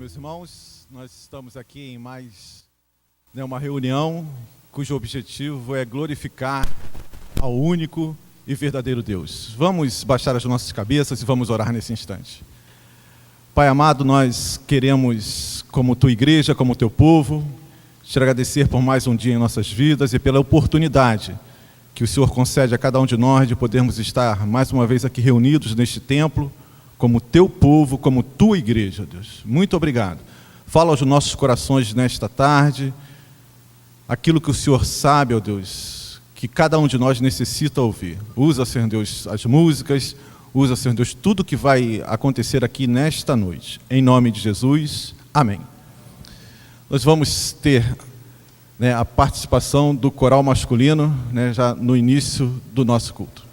meus irmãos, nós estamos aqui em mais uma reunião cujo objetivo é glorificar ao único e verdadeiro Deus. Vamos baixar as nossas cabeças e vamos orar nesse instante. Pai amado, nós queremos, como tua igreja, como teu povo, te agradecer por mais um dia em nossas vidas e pela oportunidade que o Senhor concede a cada um de nós de podermos estar mais uma vez aqui reunidos neste templo, como teu povo, como tua igreja, Deus. Muito obrigado. Fala aos nossos corações nesta tarde, aquilo que o Senhor sabe, ó Deus, que cada um de nós necessita ouvir. Usa, Senhor Deus, as músicas, usa, Senhor Deus, tudo que vai acontecer aqui nesta noite. Em nome de Jesus, amém. Nós vamos ter a participação do coral masculino, já no início do nosso culto.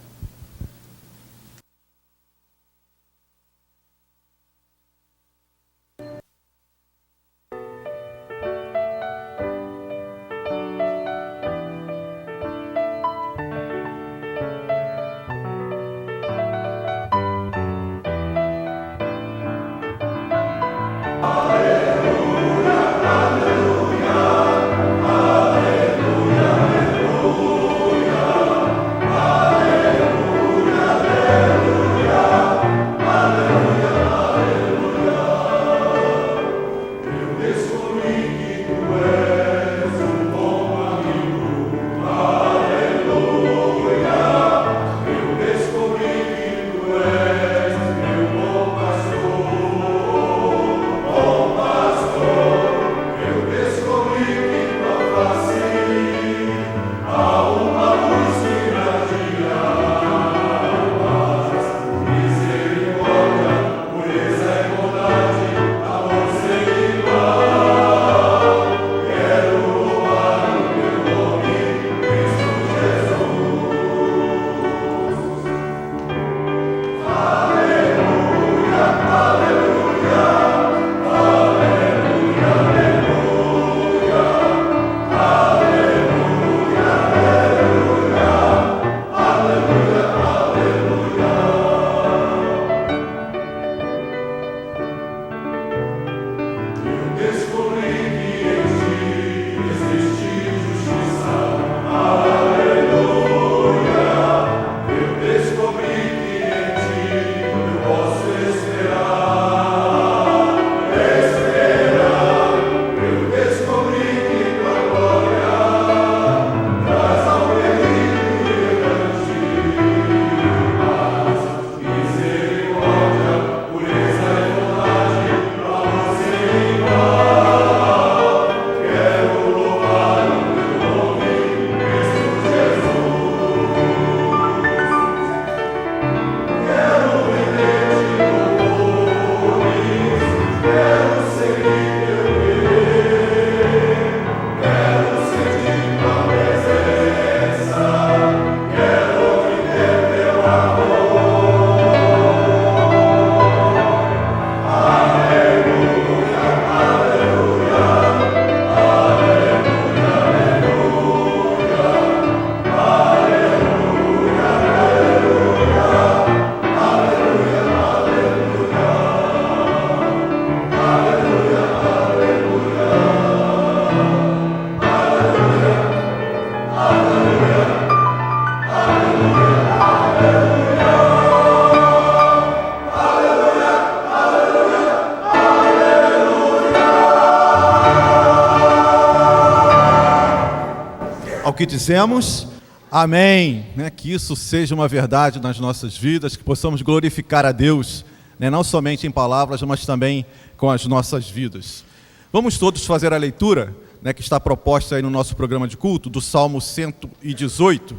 Ao que dizemos, amém, que isso seja uma verdade nas nossas vidas, que possamos glorificar a Deus, não somente em palavras, mas também com as nossas vidas. Vamos todos fazer a leitura, que está proposta aí no nosso programa de culto, do Salmo 118.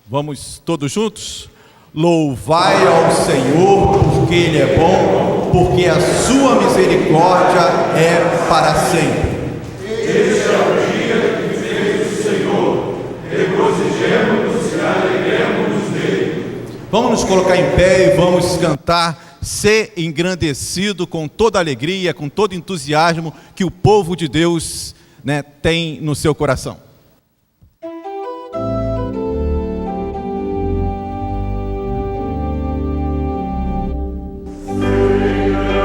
Vamos todos juntos? Louvai ao Senhor, porque Ele é bom, porque a sua misericórdia é para sempre. Este é o dia que fez o Senhor, regozijemo-nos e alegremo-nos nele. Vamos nos colocar em pé e vamos cantar, ser engrandecido com toda alegria, com todo entusiasmo que o povo de Deus tem no seu coração. Senhor.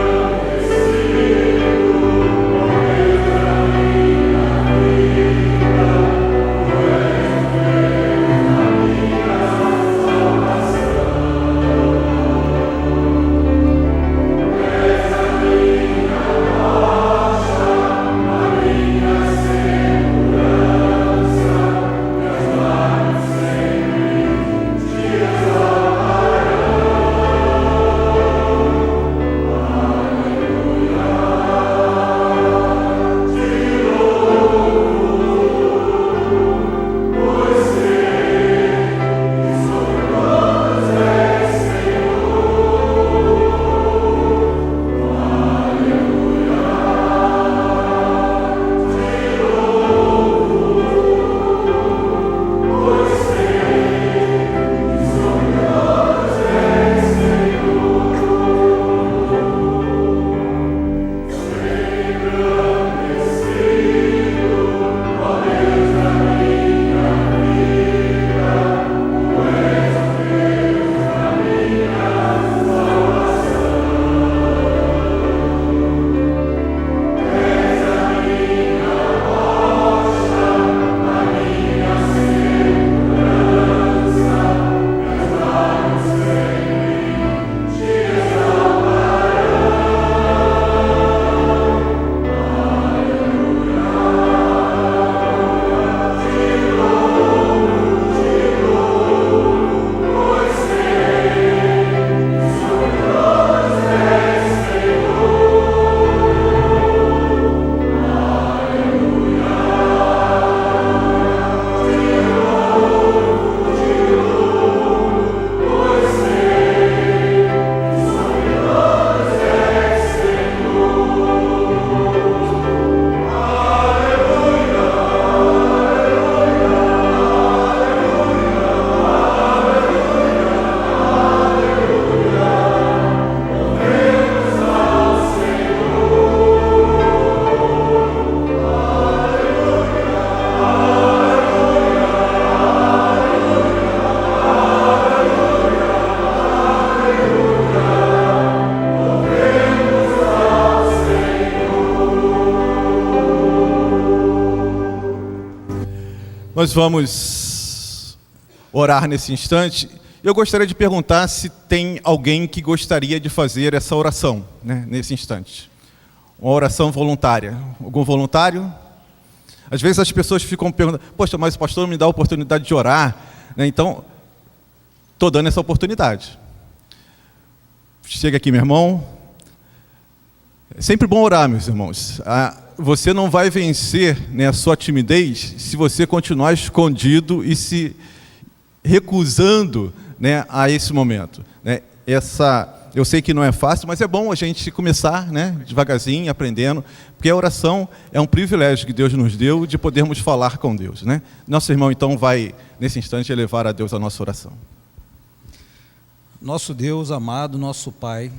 Nós vamos orar nesse instante. Eu gostaria de perguntar se tem alguém que gostaria de fazer essa oração, né, nesse instante. Uma oração voluntária. Algum voluntário? Às vezes as pessoas ficam perguntando, poxa, mas o pastor me dá a oportunidade de orar, né? Então, estou dando essa oportunidade. Chega aqui, meu irmão. É sempre bom orar, meus irmãos. Você não vai vencer, né, a sua timidez se você continuar escondido e se recusando, né, a esse momento, né? Eu sei que não é fácil, mas é bom a gente começar, né, devagarzinho, aprendendo, porque a oração é um privilégio que Deus nos deu de podermos falar com Deus, né? Nosso irmão, então, vai, nesse instante, elevar a Deus a nossa oração. Nosso Deus amado, nosso Pai,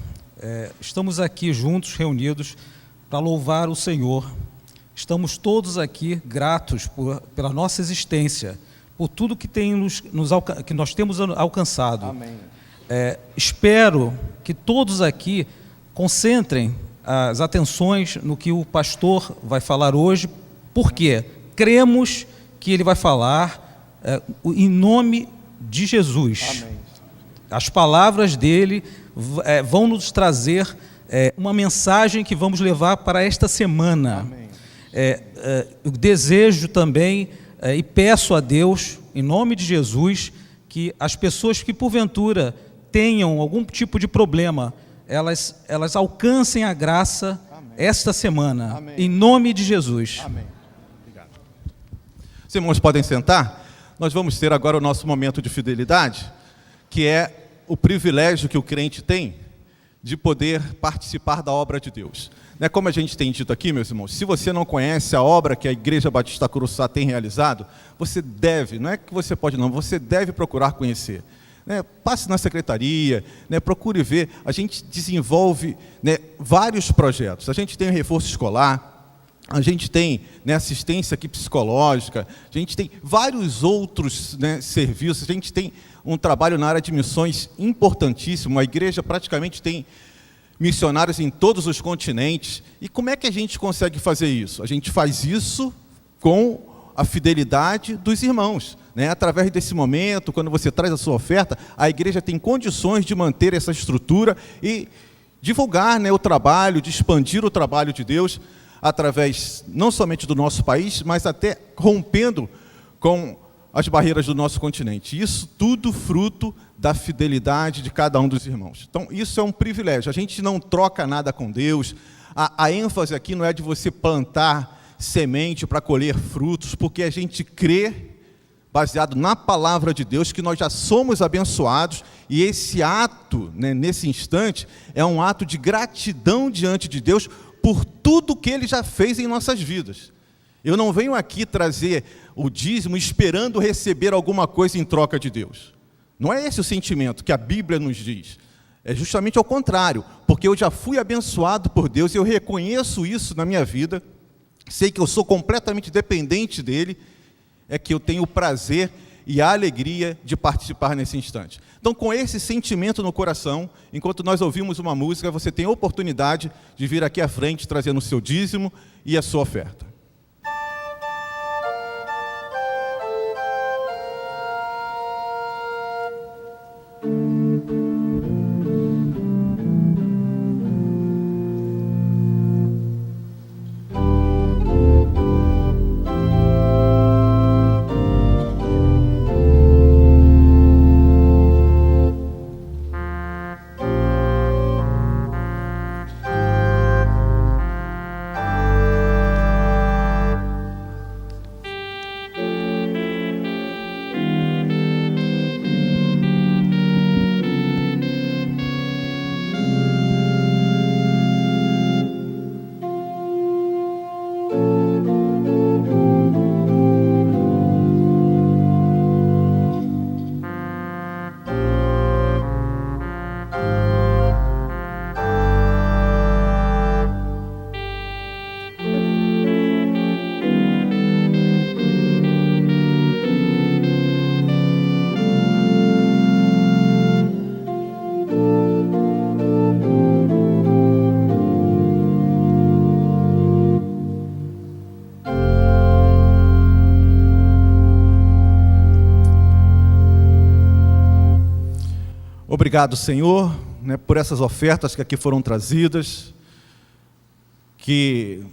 estamos aqui juntos, reunidos, para louvar o Senhor. Estamos todos aqui gratos pela nossa existência, por tudo que, que nós temos alcançado. Amém. Espero que todos aqui concentrem as atenções no que o pastor vai falar hoje, porque cremos que ele vai falar em nome de Jesus. Amém. As palavras dele vão nos trazer uma mensagem que vamos levar para esta semana. Amém. Eu desejo também e peço a Deus, em nome de Jesus, que as pessoas que porventura tenham algum tipo de problema, elas alcancem a graça. Amém. Esta semana. Amém. Em nome de Jesus. Amém. Obrigado. Os irmãos podem sentar. Nós vamos ter agora o nosso momento de fidelidade, que é o privilégio que o crente tem de poder participar da obra de Deus. Como a gente tem dito aqui, meus irmãos, se você não conhece a obra que a Igreja Batista Curuçá tem realizado, você deve, não é que você pode não, você deve procurar conhecer. Passe na secretaria, procure ver. A gente desenvolve, vários projetos. A gente tem o reforço escolar, a gente tem, assistência aqui psicológica, a gente tem vários outros, serviços, a gente tem um trabalho na área de missões importantíssimo. A igreja praticamente tem missionários em todos os continentes. E como é que a gente consegue fazer isso? A gente faz isso com a fidelidade dos irmãos. Através desse momento, quando você traz a sua oferta, a igreja tem condições de manter essa estrutura e divulgar, o trabalho, de expandir o trabalho de Deus, através não somente do nosso país, mas até rompendo com as barreiras do nosso continente. Isso tudo fruto da fidelidade de cada um dos irmãos. Então, isso é um privilégio. A gente não troca nada com Deus. A ênfase aqui não é de você plantar semente para colher frutos, porque a gente crê, baseado na palavra de Deus, que nós já somos abençoados, e esse ato, nesse instante, é um ato de gratidão diante de Deus por tudo que Ele já fez em nossas vidas. Eu não venho aqui trazer o dízimo esperando receber alguma coisa em troca de Deus. Não é esse o sentimento que a Bíblia nos diz. É justamente ao contrário, porque eu já fui abençoado por Deus, eu reconheço isso na minha vida, sei que eu sou completamente dependente dEle, é que eu tenho o prazer e a alegria de participar nesse instante. Então, com esse sentimento no coração, enquanto nós ouvimos uma música, você tem a oportunidade de vir aqui à frente, trazendo o seu dízimo e a sua oferta. Obrigado, Senhor, por essas ofertas que aqui foram trazidas, que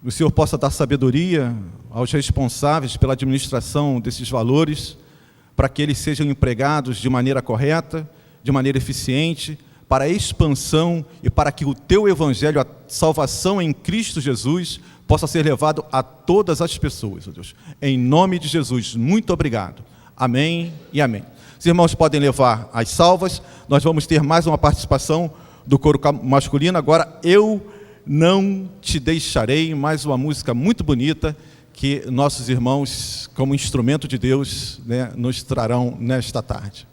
o Senhor possa dar sabedoria aos responsáveis pela administração desses valores, para que eles sejam empregados de maneira correta, de maneira eficiente, para a expansão e para que o Teu Evangelho, a salvação em Cristo Jesus, possa ser levado a todas as pessoas, ó Deus. Em nome de Jesus, muito obrigado. Amém e amém. Os irmãos podem levar as salvas. Nós vamos ter mais uma participação do coro masculino. Agora, Eu Não Te Deixarei, mais uma música muito bonita que nossos irmãos, como instrumento de Deus, nos trarão nesta tarde.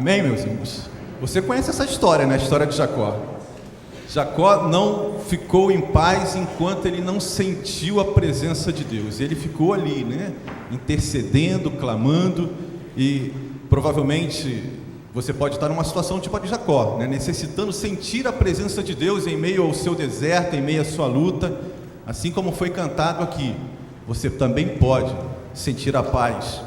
Amém, meus irmãos? Você conhece essa história, né? A história de Jacó. Jacó não ficou em paz enquanto ele não sentiu a presença de Deus. Ele ficou ali, né? Intercedendo, clamando, e provavelmente você pode estar numa situação tipo a de Jacó, né? Necessitando sentir a presença de Deus em meio ao seu deserto, em meio à sua luta. Assim como foi cantado aqui, você também pode sentir a paz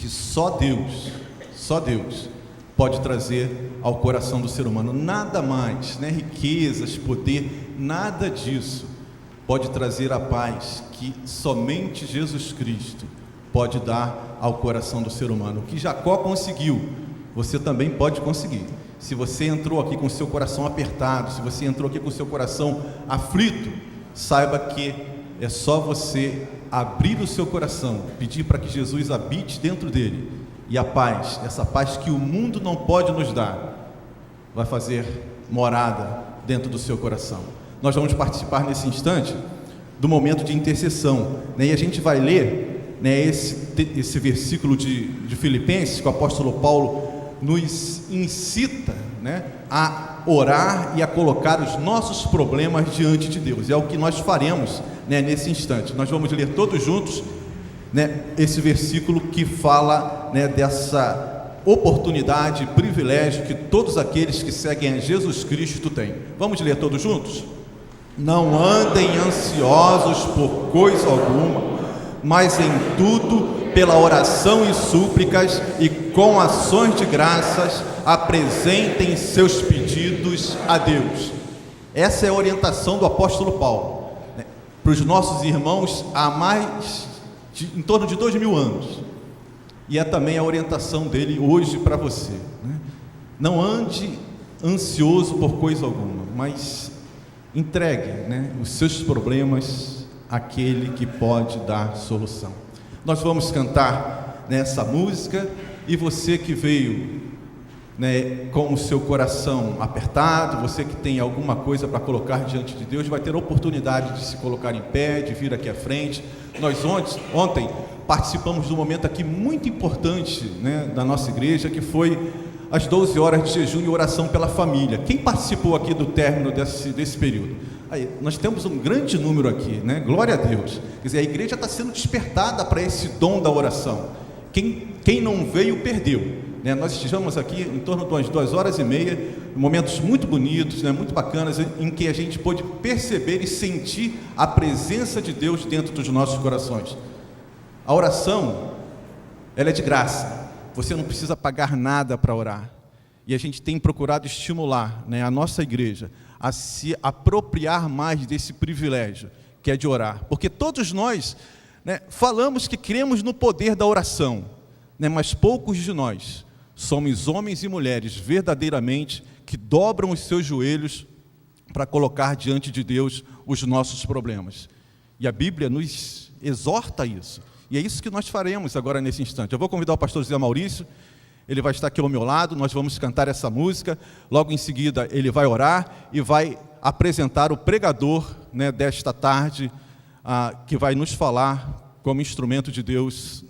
que só Deus pode trazer ao coração do ser humano. Nada mais, né? Riquezas, poder, nada disso pode trazer a paz que somente Jesus Cristo pode dar ao coração do ser humano. O que Jacó conseguiu, você também pode conseguir. Se você entrou aqui com o seu coração apertado, se você entrou aqui com o seu coração aflito, saiba que é só você abrir o seu coração, pedir para que Jesus habite dentro dele, e a paz, essa paz que o mundo não pode nos dar, vai fazer morada dentro do seu coração. Nós vamos participar nesse instante do momento de intercessão, né? E a gente vai ler, né, esse versículo de Filipenses, que o apóstolo Paulo nos incita, né, a orar e a colocar os nossos problemas diante de Deus. É o que nós faremos, né, nesse instante. Nós vamos ler todos juntos, né, esse versículo que fala, né, dessa oportunidade, privilégio que todos aqueles que seguem a Jesus Cristo têm. Vamos ler todos juntos? Não andem ansiosos por coisa alguma, mas em tudo, pela oração e súplicas e com ações de graças, apresentem seus pedidos a Deus. Essa é a orientação do apóstolo Paulo, né, para os nossos irmãos há em torno de 2000 anos, e é também a orientação dele hoje para você, né? Não ande ansioso por coisa alguma, mas entregue, né, os seus problemas àquele que pode dar solução. Nós vamos cantar nessa música, e você que veio, né, com o seu coração apertado, você que tem alguma coisa para colocar diante de Deus, vai ter a oportunidade de se colocar em pé, de vir aqui à frente. Nós ontem participamos de um momento aqui muito importante, né, da nossa igreja, que foi as 12 horas de jejum e oração pela família. Quem participou aqui do término desse período? Aí, nós temos um grande número aqui, né? Glória a Deus. Quer dizer, a igreja está sendo despertada para esse dom da oração. Quem não veio, perdeu, né? Nós estivemos aqui em torno de umas 2h30, momentos muito bonitos, né? Muito bacanas, em que a gente pôde perceber e sentir a presença de Deus dentro dos nossos corações. A oração, ela é de graça. Você não precisa pagar nada para orar. E a gente tem procurado estimular, né, a nossa igreja a se apropriar mais desse privilégio, que é de orar. Porque todos nós, né, falamos que cremos no poder da oração, né, mas poucos de nós somos homens e mulheres verdadeiramente que dobram os seus joelhos para colocar diante de Deus os nossos problemas. E a Bíblia nos exorta a isso. E é isso que nós faremos agora nesse instante. Eu vou convidar o pastor José Maurício, ele vai estar aqui ao meu lado, nós vamos cantar essa música, logo em seguida ele vai orar e vai apresentar o pregador, né, desta tarde, que vai nos falar como instrumento de Deus,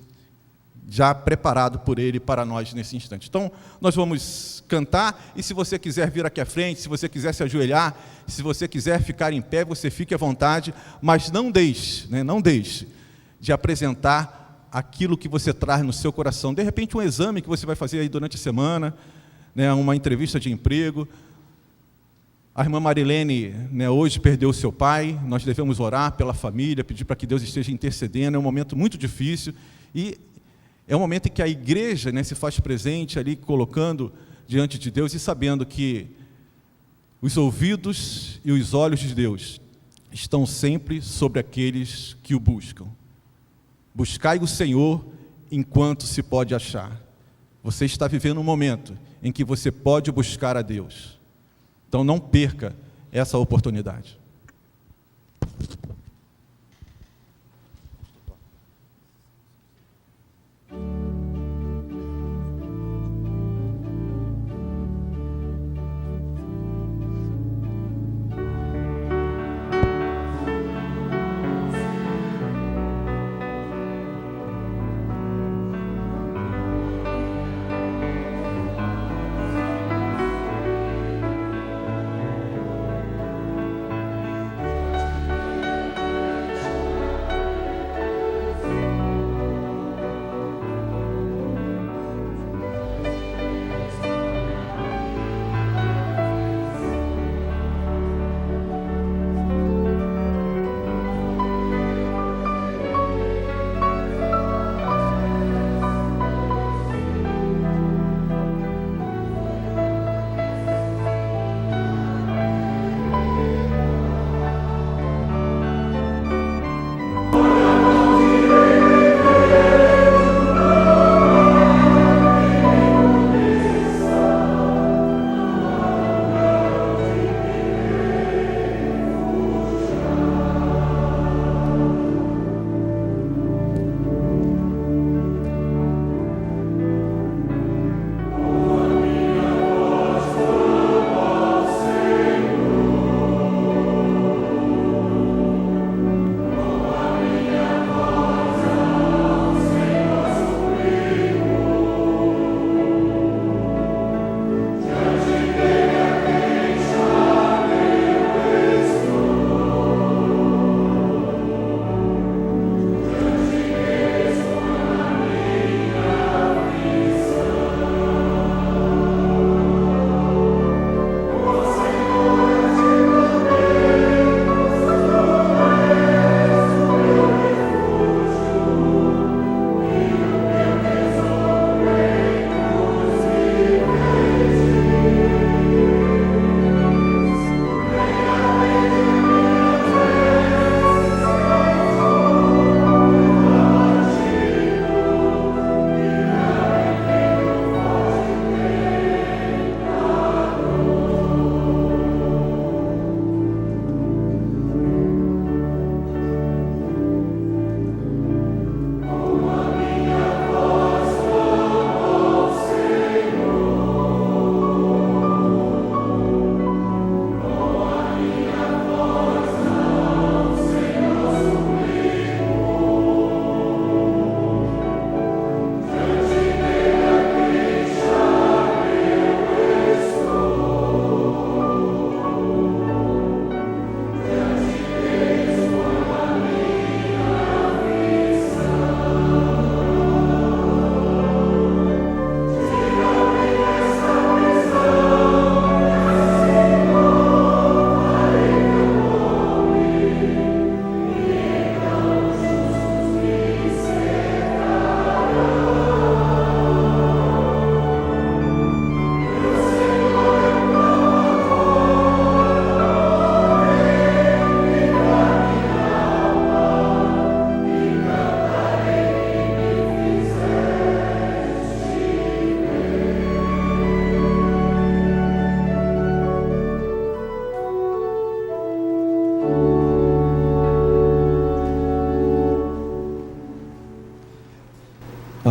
já preparado por ele para nós nesse instante. Então, nós vamos cantar, e se você quiser vir aqui à frente, se você quiser se ajoelhar, se você quiser ficar em pé, você fique à vontade, mas não deixe, né, não deixe de apresentar aquilo que você traz no seu coração. De repente, um exame que você vai fazer aí durante a semana, né, uma entrevista de emprego. A irmã Marilene, né, hoje perdeu o seu pai, nós devemos orar pela família, pedir para que Deus esteja intercedendo. É um momento muito difícil, e é um momento em que a igreja, né, se faz presente ali, colocando diante de Deus e sabendo que os ouvidos e os olhos de Deus estão sempre sobre aqueles que o buscam. Buscai o Senhor enquanto se pode achar. Você está vivendo um momento em que você pode buscar a Deus. Então não perca essa oportunidade.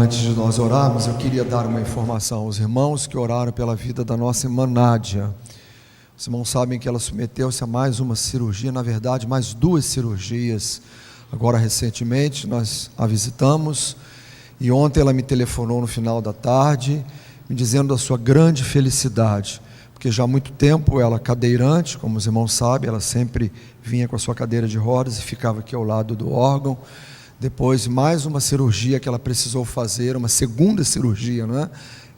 Antes de nós orarmos, eu queria dar uma informação aos irmãos que oraram pela vida da nossa irmã Nádia. Os irmãos sabem que ela submeteu-se a mais uma cirurgia, na verdade, mais 2 cirurgias. Agora, recentemente, nós a visitamos e ontem ela me telefonou no final da tarde, me dizendo da sua grande felicidade, porque já há muito tempo ela cadeirante, como os irmãos sabem, ela sempre vinha com a sua cadeira de rodas e ficava aqui ao lado do órgão. Depois, mais uma cirurgia que ela precisou fazer, uma segunda cirurgia, não é?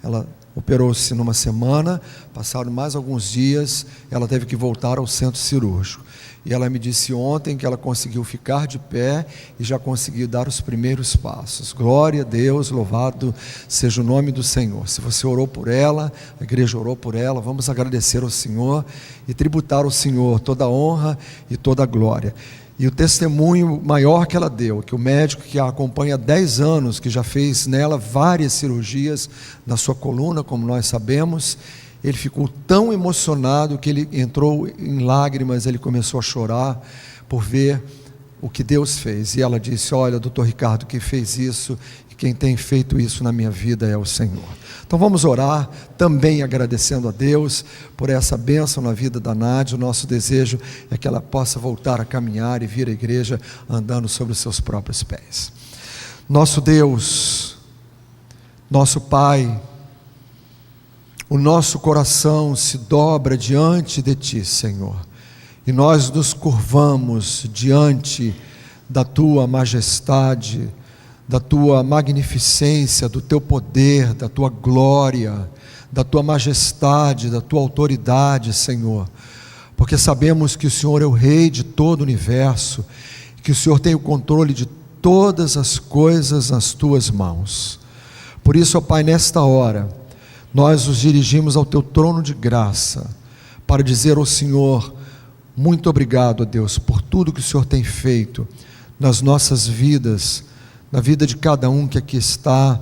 Ela operou-se numa semana, passaram mais alguns dias, ela teve que voltar ao centro cirúrgico. E ela me disse ontem que ela conseguiu ficar de pé e já conseguiu dar os primeiros passos. Glória a Deus, louvado seja o nome do Senhor. Se você orou por ela, a igreja orou por ela, vamos agradecer ao Senhor e tributar ao Senhor toda a honra e toda a glória. E o testemunho maior que ela deu, que o médico que a acompanha há 10 anos, que já fez nela várias cirurgias na sua coluna, como nós sabemos, ele ficou tão emocionado que ele entrou em lágrimas, ele começou a chorar por ver o que Deus fez. E ela disse: olha, doutor Ricardo, quem fez isso e quem tem feito isso na minha vida é o Senhor. Então vamos orar, também agradecendo a Deus por essa bênção na vida da Nádia. O nosso desejo é que ela possa voltar a caminhar e vir à igreja andando sobre os seus próprios pés. Nosso Deus, nosso Pai, o nosso coração se dobra diante de Ti, Senhor, e nós nos curvamos diante da Tua majestade, da Tua magnificência, do Teu poder, da Tua glória, da Tua majestade, da Tua autoridade, Senhor, porque sabemos que o Senhor é o Rei de todo o universo, que o Senhor tem o controle de todas as coisas nas Tuas mãos. Por isso, ó Pai, nesta hora, nós nos dirigimos ao Teu trono de graça, para dizer ao Senhor: muito obrigado, ó Deus, por tudo que o Senhor tem feito nas nossas vidas, na vida de cada um que aqui está,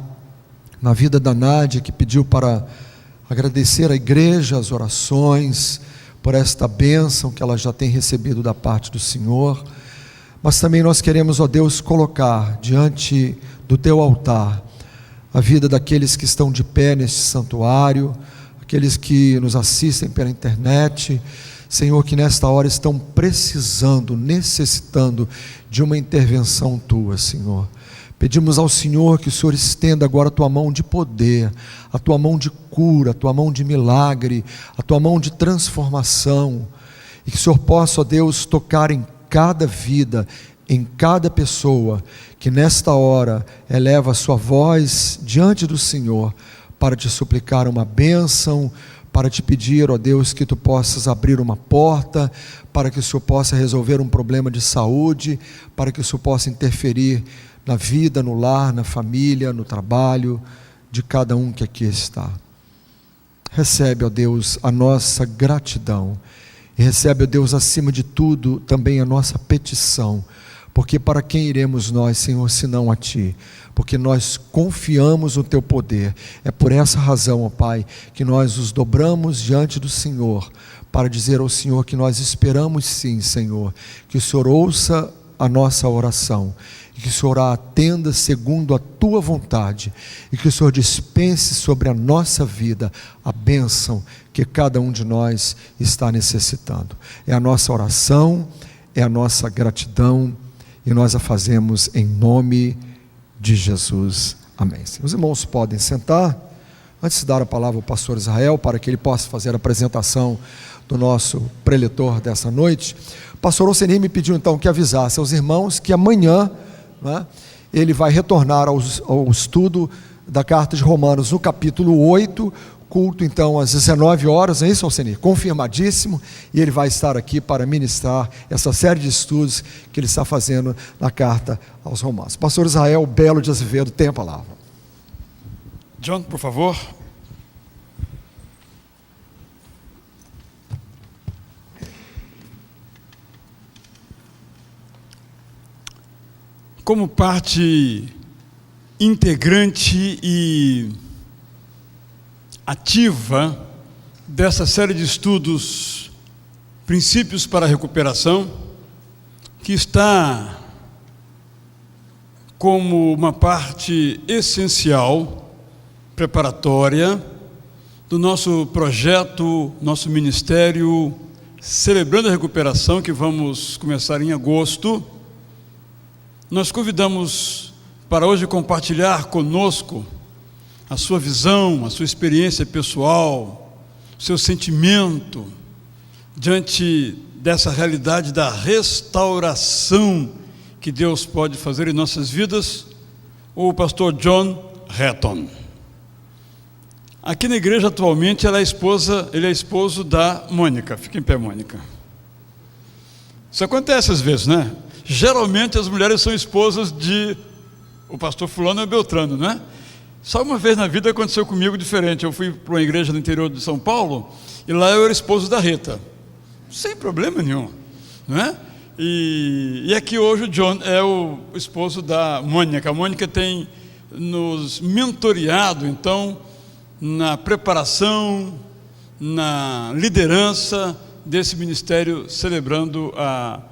na vida da Nádia, que pediu para agradecer à igreja, as orações, por esta bênção que ela já tem recebido da parte do Senhor. Mas também nós queremos, ó Deus, colocar diante do Teu altar a vida daqueles que estão de pé neste santuário, aqueles que nos assistem pela internet, Senhor, que nesta hora estão precisando, necessitando de uma intervenção Tua, Senhor. Pedimos ao Senhor que o Senhor estenda agora a Tua mão de poder, a Tua mão de cura, a Tua mão de milagre, a Tua mão de transformação, e que o Senhor possa, ó Deus, tocar em cada vida, em cada pessoa que nesta hora eleva a sua voz diante do Senhor para te suplicar uma bênção, para te pedir, ó Deus, que Tu possas abrir uma porta, para que o Senhor possa resolver um problema de saúde, para que o Senhor possa interferir na vida, no lar, na família, no trabalho de cada um que aqui está. Recebe, ó Deus, a nossa gratidão, e recebe, ó Deus, acima de tudo também a nossa petição, porque para quem iremos nós, Senhor, senão a Ti? Porque nós confiamos no Teu poder. É por essa razão, ó Pai, que nós nos dobramos diante do Senhor, para dizer ao Senhor que nós esperamos sim, Senhor, que o Senhor ouça a nossa oração, e que o Senhor a atenda segundo a Tua vontade, e que o Senhor dispense sobre a nossa vida a bênção que cada um de nós está necessitando. É a nossa oração, é a nossa gratidão, e nós a fazemos em nome de Jesus. Amém. Os irmãos podem sentar. Antes de dar a palavra ao pastor Israel, para que ele possa fazer a apresentação do nosso preletor dessa noite, o pastor Osenir me pediu então que avisasse aos irmãos que amanhã, né, ele vai retornar ao estudo da carta de Romanos no capítulo 8, culto então às 19 horas, não é isso, Alcenir? Confirmadíssimo, e ele vai estar aqui para ministrar essa série de estudos que ele está fazendo na carta aos Romanos. Pastor Israel Belo de Azevedo tem a palavra. John, por favor. Como parte integrante e ativa dessa série de estudos, Princípios para a Recuperação, que está como uma parte essencial, preparatória, do nosso projeto, nosso ministério, Celebrando a Recuperação, que vamos começar em agosto. Nós convidamos para hoje compartilhar conosco a sua visão, a sua experiência pessoal, o seu sentimento diante dessa realidade da restauração que Deus pode fazer em nossas vidas, o pastor John Hatton. Aqui na igreja atualmente ele é esposo da Mônica. Fica em pé, Mônica. Isso acontece às vezes, né? Geralmente as mulheres são esposas de o pastor fulano ou Beltrano, né? Só uma vez na vida aconteceu comigo diferente. Eu fui para uma igreja no interior de São Paulo e lá eu era esposo da Rita. Sem problema nenhum, né? E aqui hoje o John é o esposo da Mônica. A Mônica tem nos mentoreado, então, na preparação, na liderança desse ministério Celebrando a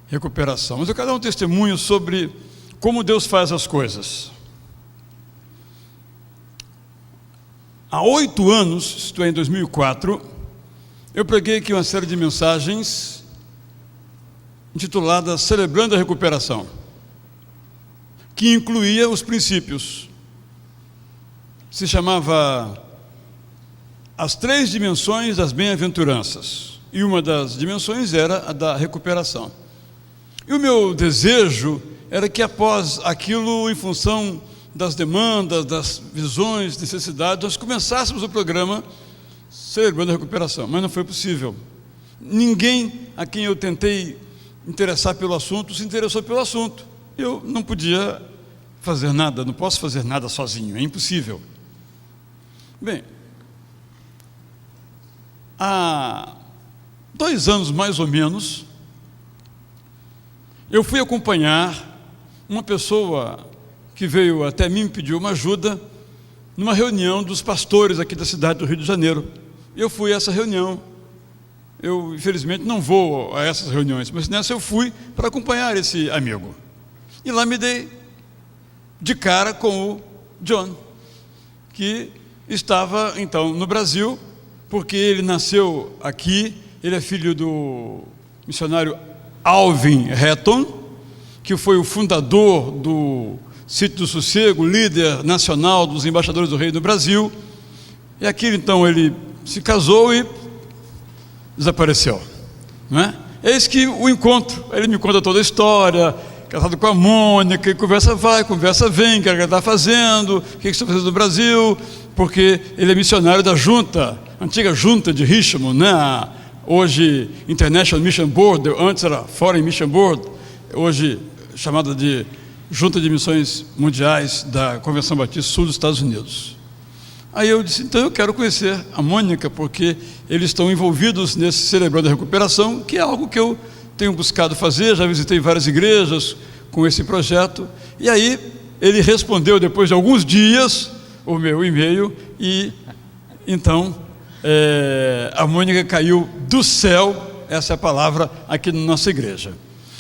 Recuperação. Mas eu quero dar um testemunho sobre como Deus faz as coisas. Há 8 anos, isto é, em 2004, eu preguei aqui uma série de mensagens intituladas Celebrando a Recuperação, que incluía os princípios. Se chamava As 3 Dimensões das Bem-aventuranças, e uma das dimensões era a da recuperação. E o meu desejo era que após aquilo, em função das demandas, das visões, necessidades, nós começássemos o programa Celebrando a Recuperação, mas não foi possível. Ninguém a quem eu tentei interessar pelo assunto se interessou pelo assunto. Eu não podia fazer nada, não posso fazer nada sozinho, é impossível. Bem, há 2 anos mais ou menos, eu fui acompanhar uma pessoa que veio até mim e pediu uma ajuda numa reunião dos pastores aqui da cidade do Rio de Janeiro. Eu fui a essa reunião. Eu, infelizmente, não vou a essas reuniões, mas nessa eu fui para acompanhar esse amigo. E lá me dei de cara com o John, que estava, então, no Brasil, porque ele nasceu aqui, ele é filho do missionário Alvin Hatton, que foi o fundador do Sítio do Sossego, líder nacional dos embaixadores do Rei no Brasil. E aqui, então, ele se casou e desapareceu, não é? Eis que o encontro, ele me conta toda a história, casado com a Mônica, e conversa vai, conversa vem, o que ele está fazendo, o que está fazendo no Brasil, porque ele é missionário da junta, antiga junta de Richmond, né? Hoje International Mission Board, antes era Foreign Mission Board, hoje chamada de Junta de Missões Mundiais da Convenção Batista Sul dos Estados Unidos. Aí eu disse, então eu quero conhecer a Mônica, porque eles estão envolvidos nesse Celebrando a Recuperação, que é algo que eu tenho buscado fazer, já visitei várias igrejas com esse projeto. E aí ele respondeu, depois de alguns dias, o meu e-mail, e então a Mônica caiu do céu, essa é a palavra, aqui na nossa igreja.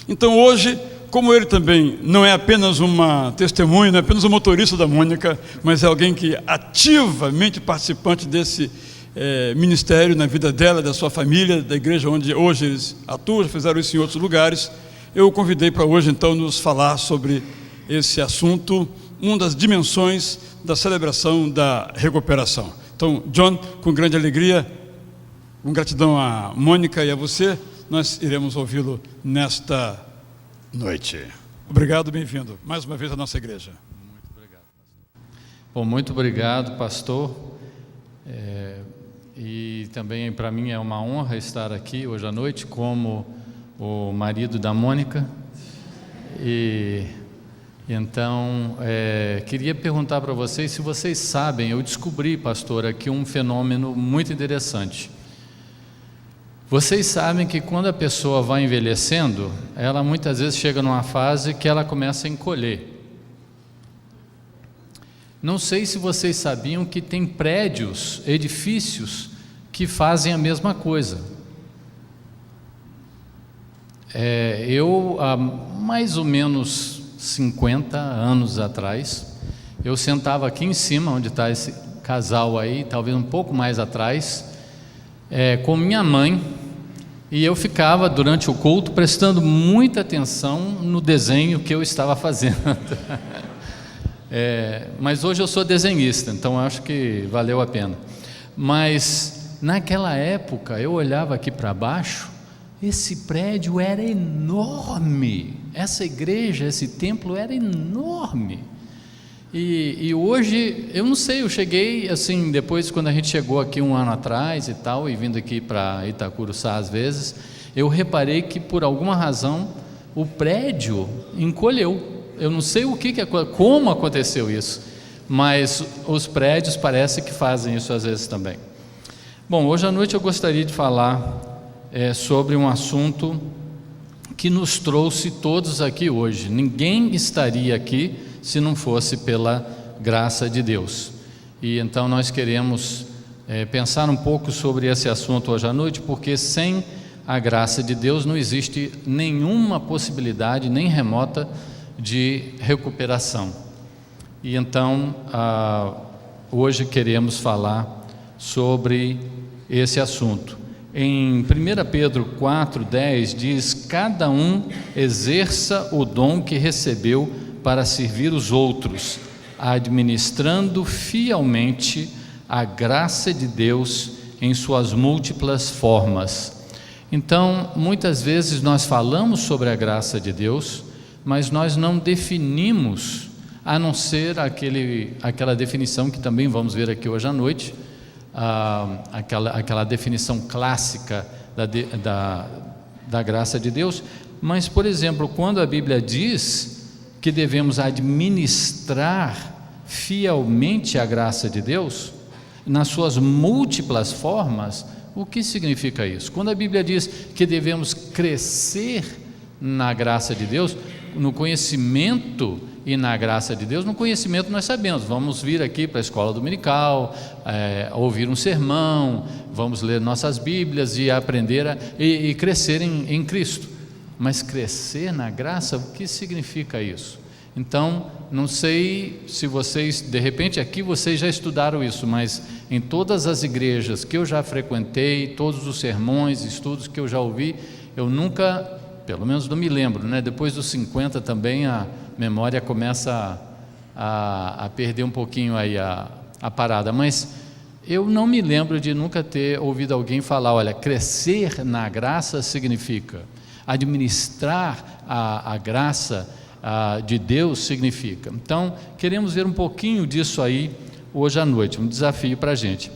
Então hoje, como ele também não é apenas uma testemunha, não é apenas um motorista da Mônica, mas é alguém que ativamente participante desse ministério na vida dela, da sua família, da igreja onde hoje eles atuam, já fizeram isso em outros lugares, eu o convidei para hoje então nos falar sobre esse assunto, uma das dimensões da celebração da recuperação. Então, John, com grande alegria, com gratidão a Mônica e a você, nós iremos ouvi-lo nesta noite. Obrigado, bem-vindo mais uma vez à nossa igreja. Muito obrigado, pastor. Bom, muito obrigado, pastor. E também para mim é uma honra estar aqui hoje à noite como o marido da Mônica. E então, queria perguntar para vocês se vocês sabem, eu descobri, pastor, aqui um fenômeno muito interessante. Vocês sabem que quando a pessoa vai envelhecendo, ela muitas vezes chega numa fase que ela começa a encolher. Não sei se vocês sabiam que tem prédios, edifícios, que fazem a mesma coisa. Eu, há mais ou menos 50 anos atrás. Eu sentava aqui em cima, onde está esse casal aí, talvez um pouco mais atrás, com minha mãe, e eu ficava durante o culto prestando muita atenção no desenho que eu estava fazendo. Mas hoje eu sou desenhista, então acho que valeu a pena. Mas naquela época eu olhava aqui para baixo, esse prédio era enorme, essa igreja, esse templo era enorme. E hoje, eu não sei, eu cheguei assim, depois quando a gente chegou aqui um ano atrás e tal, e vindo aqui para Itacuruçá às vezes, eu reparei que por alguma razão o prédio encolheu. Eu não sei como aconteceu isso, mas os prédios parece que fazem isso às vezes também. Bom, hoje à noite eu gostaria de falar sobre um assunto que nos trouxe todos aqui hoje. Ninguém estaria aqui se não fosse pela graça de Deus. E então nós queremos pensar um pouco sobre esse assunto hoje à noite, porque sem a graça de Deus não existe nenhuma possibilidade, nem remota, de recuperação. E então hoje queremos falar sobre esse assunto. Em 1 Pedro 4,10 diz: cada um exerça o dom que recebeu para servir os outros, administrando fielmente a graça de Deus em suas múltiplas formas. Então, muitas vezes nós falamos sobre a graça de Deus, mas nós não definimos, a não ser aquela definição que também vamos ver aqui hoje à noite, aquela definição clássica da graça de Deus. Mas, por exemplo, quando a Bíblia diz que devemos administrar fielmente a graça de Deus, nas suas múltiplas formas, o que significa isso? Quando a Bíblia diz que devemos crescer na graça de Deus, no conhecimento e na graça de Deus, no conhecimento nós sabemos, vamos vir aqui para a escola dominical, ouvir um sermão, vamos ler nossas Bíblias e aprender e crescer em Cristo. Mas crescer na graça, o que significa isso? Então, não sei se vocês, de repente aqui vocês já estudaram isso, mas em todas as igrejas que eu já frequentei, todos os sermões, estudos que eu já ouvi, eu nunca, pelo menos não me lembro, né? Depois dos 50 também a memória começa a perder um pouquinho aí a parada, mas eu não me lembro de nunca ter ouvido alguém falar: olha, crescer na graça significa, administrar a graça de Deus significa. Então, queremos ver um pouquinho disso aí hoje à noite, um desafio para a gente.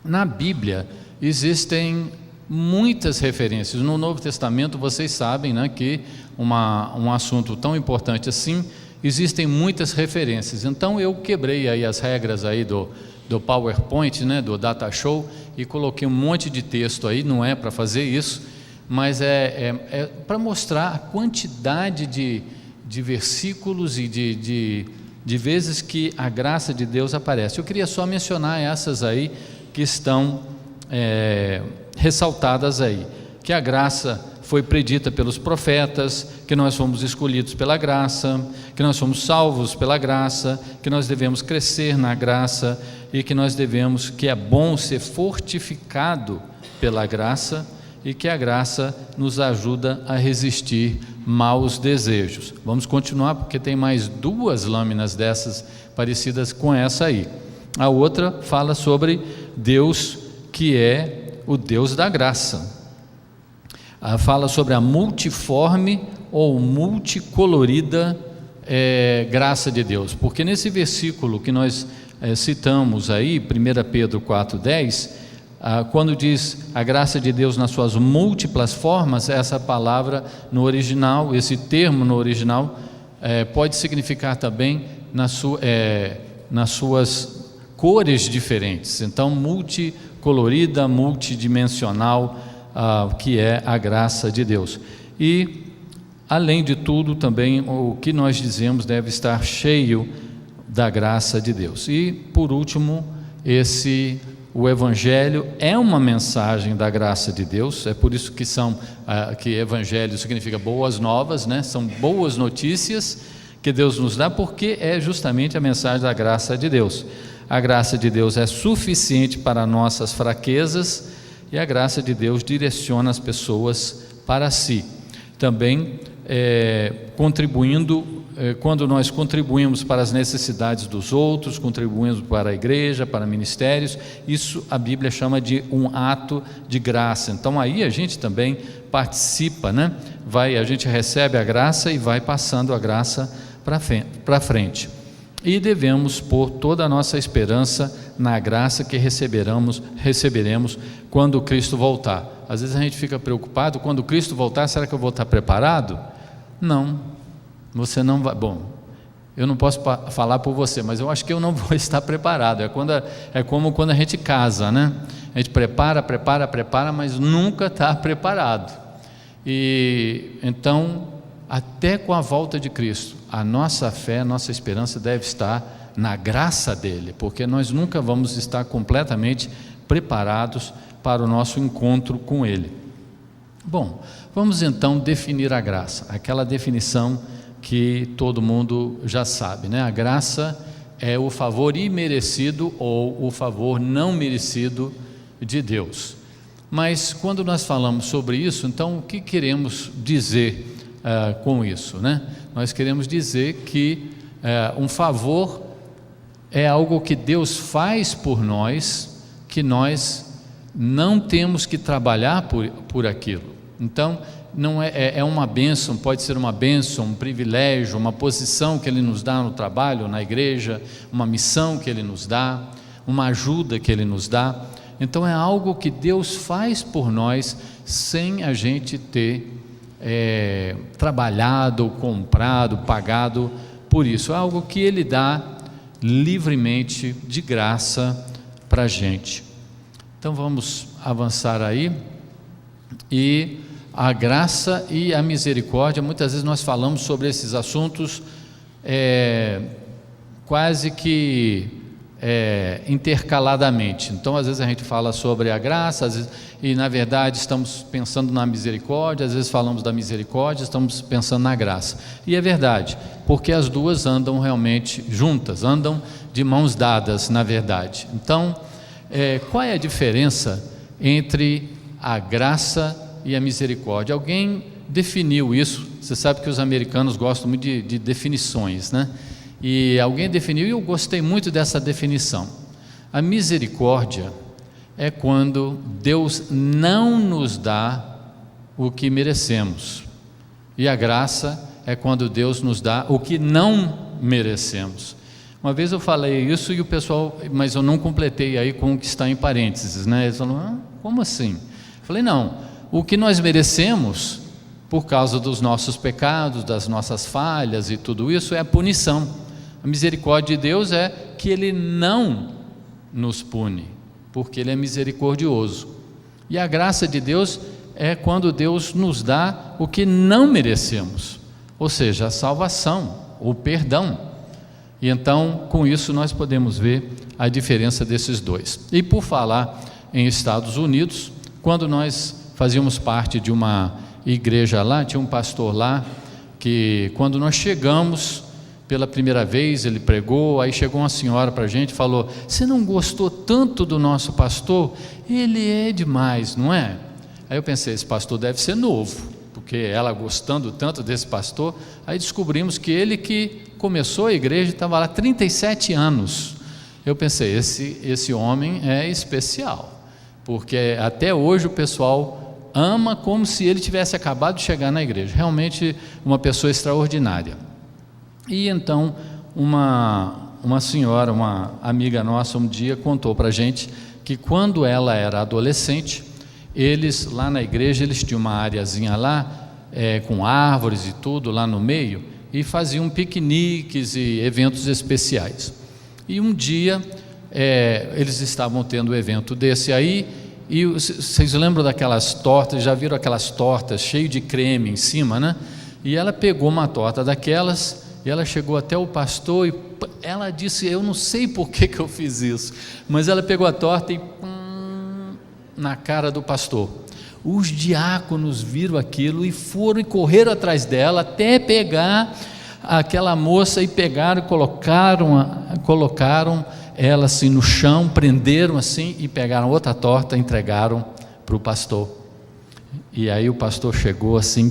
Na Bíblia existem muitas referências. No Novo Testamento, vocês sabem, né, que um assunto tão importante assim, existem muitas referências. Então eu quebrei aí as regras aí do PowerPoint, né, do Data Show, e coloquei um monte de texto aí. Não é para fazer isso, mas é para mostrar a quantidade de versículos e de vezes que a graça de Deus aparece. Eu queria só mencionar essas aí que estão ressaltadas aí, que a graça foi predita pelos profetas, que nós fomos escolhidos pela graça, que nós somos salvos pela graça, que nós devemos crescer na graça e que é bom ser fortificado pela graça e que a graça nos ajuda a resistir maus desejos. Vamos continuar, porque tem mais 2 lâminas dessas parecidas com essa aí. A outra fala sobre Deus, que é o Deus da graça. Fala sobre a multiforme ou multicolorida graça de Deus, porque nesse versículo que nós citamos aí, 1 Pedro 4,10, quando diz a graça de Deus nas suas múltiplas formas, essa palavra no original, esse termo no original, pode significar também nas suas cores diferentes. Então, multicolorida, multidimensional, que é a graça de Deus. E, além de tudo, também o que nós dizemos deve estar cheio da graça de Deus. E, por último, o Evangelho é uma mensagem da graça de Deus. É por isso que Evangelho significa boas novas, né? São boas notícias, que Deus nos dá, porque é justamente a mensagem da graça de Deus. A graça de Deus é suficiente para nossas fraquezas e a graça de Deus direciona as pessoas para si. Também quando nós contribuímos para as necessidades dos outros, contribuímos para a igreja, para ministérios, isso a Bíblia chama de um ato de graça. Então aí a gente também participa, né? A gente recebe a graça e vai passando a graça para frente. E devemos pôr toda a nossa esperança na graça que receberemos quando Cristo voltar. Às vezes a gente fica preocupado, quando Cristo voltar, será que eu vou estar preparado? Não, você não vai. Bom, eu não posso falar por você, mas eu acho que eu não vou estar preparado. É como quando a gente casa, né? A gente prepara, mas nunca está preparado. E então, até com a volta de Cristo, a nossa fé, a nossa esperança deve estar na graça dele, porque nós nunca vamos estar completamente preparados para o nosso encontro com ele. Bom, vamos então definir a graça, aquela definição que todo mundo já sabe, né? A graça é o favor imerecido ou o favor não merecido de Deus. Mas quando nós falamos sobre isso, então o que queremos dizer com isso, né? Nós queremos dizer que um favor é algo que Deus faz por nós, que nós não temos que trabalhar por aquilo. Então não é uma bênção, pode ser uma bênção, um privilégio, uma posição que Ele nos dá no trabalho, na igreja, uma missão que Ele nos dá, uma ajuda que Ele nos dá. Então é algo que Deus faz por nós sem a gente ter trabalhado, comprado, pagado por isso. É algo que Ele dá livremente, de graça para a gente. Então vamos avançar aí. E a graça e a misericórdia, muitas vezes nós falamos sobre esses assuntos quase que intercaladamente. Então às vezes a gente fala sobre a graça, às vezes, e na verdade estamos pensando na misericórdia, às vezes falamos da misericórdia, estamos pensando na graça. E é verdade, porque as duas andam realmente juntas, andam de mãos dadas, na verdade. Então qual é a diferença entre a graça e a misericórdia? Alguém definiu isso. Você sabe que os americanos gostam muito de definições, né? E alguém definiu, e eu gostei muito dessa definição. A misericórdia é quando Deus não nos dá o que merecemos, e a graça é quando Deus nos dá o que não merecemos. Uma vez eu falei isso e o pessoal, mas eu não completei aí com o que está em parênteses, né? Eles falaram, como assim? Eu falei, não, o que nós merecemos por causa dos nossos pecados, das nossas falhas e tudo isso é a punição. A misericórdia de Deus é que Ele não nos pune, porque Ele é misericordioso. E a graça de Deus é quando Deus nos dá o que não merecemos, ou seja, a salvação, o perdão. E então, com isso, nós podemos ver a diferença desses dois. E por falar em Estados Unidos, quando nós fazíamos parte de uma igreja lá, tinha um pastor lá, que quando nós chegamos, pela primeira vez ele pregou, aí chegou uma senhora para a gente e falou, você não gostou tanto do nosso pastor? Ele é demais, não é? Aí eu pensei, esse pastor deve ser novo, porque ela gostando tanto desse pastor, aí descobrimos que ele que começou a igreja, estava lá 37 anos. Eu pensei, esse homem é especial, porque até hoje o pessoal ama como se ele tivesse acabado de chegar na igreja, realmente uma pessoa extraordinária. E então uma senhora, uma amiga nossa, um dia contou para a gente que quando ela era adolescente, eles lá na igreja, eles tinham uma areazinha lá, com árvores e tudo lá no meio, e faziam piqueniques e eventos especiais. E um dia eles estavam tendo um evento desse aí, e vocês lembram daquelas tortas, já viram aquelas tortas cheias de creme em cima, né? E ela pegou uma torta daquelas, e ela chegou até o pastor, e ela disse, eu não sei por que eu fiz isso, mas ela pegou a torta e na cara do pastor. Os diáconos viram aquilo e foram e correram atrás dela até pegar aquela moça e pegaram, colocaram ela assim no chão, prenderam assim e pegaram outra torta e entregaram para o pastor. E aí o pastor chegou assim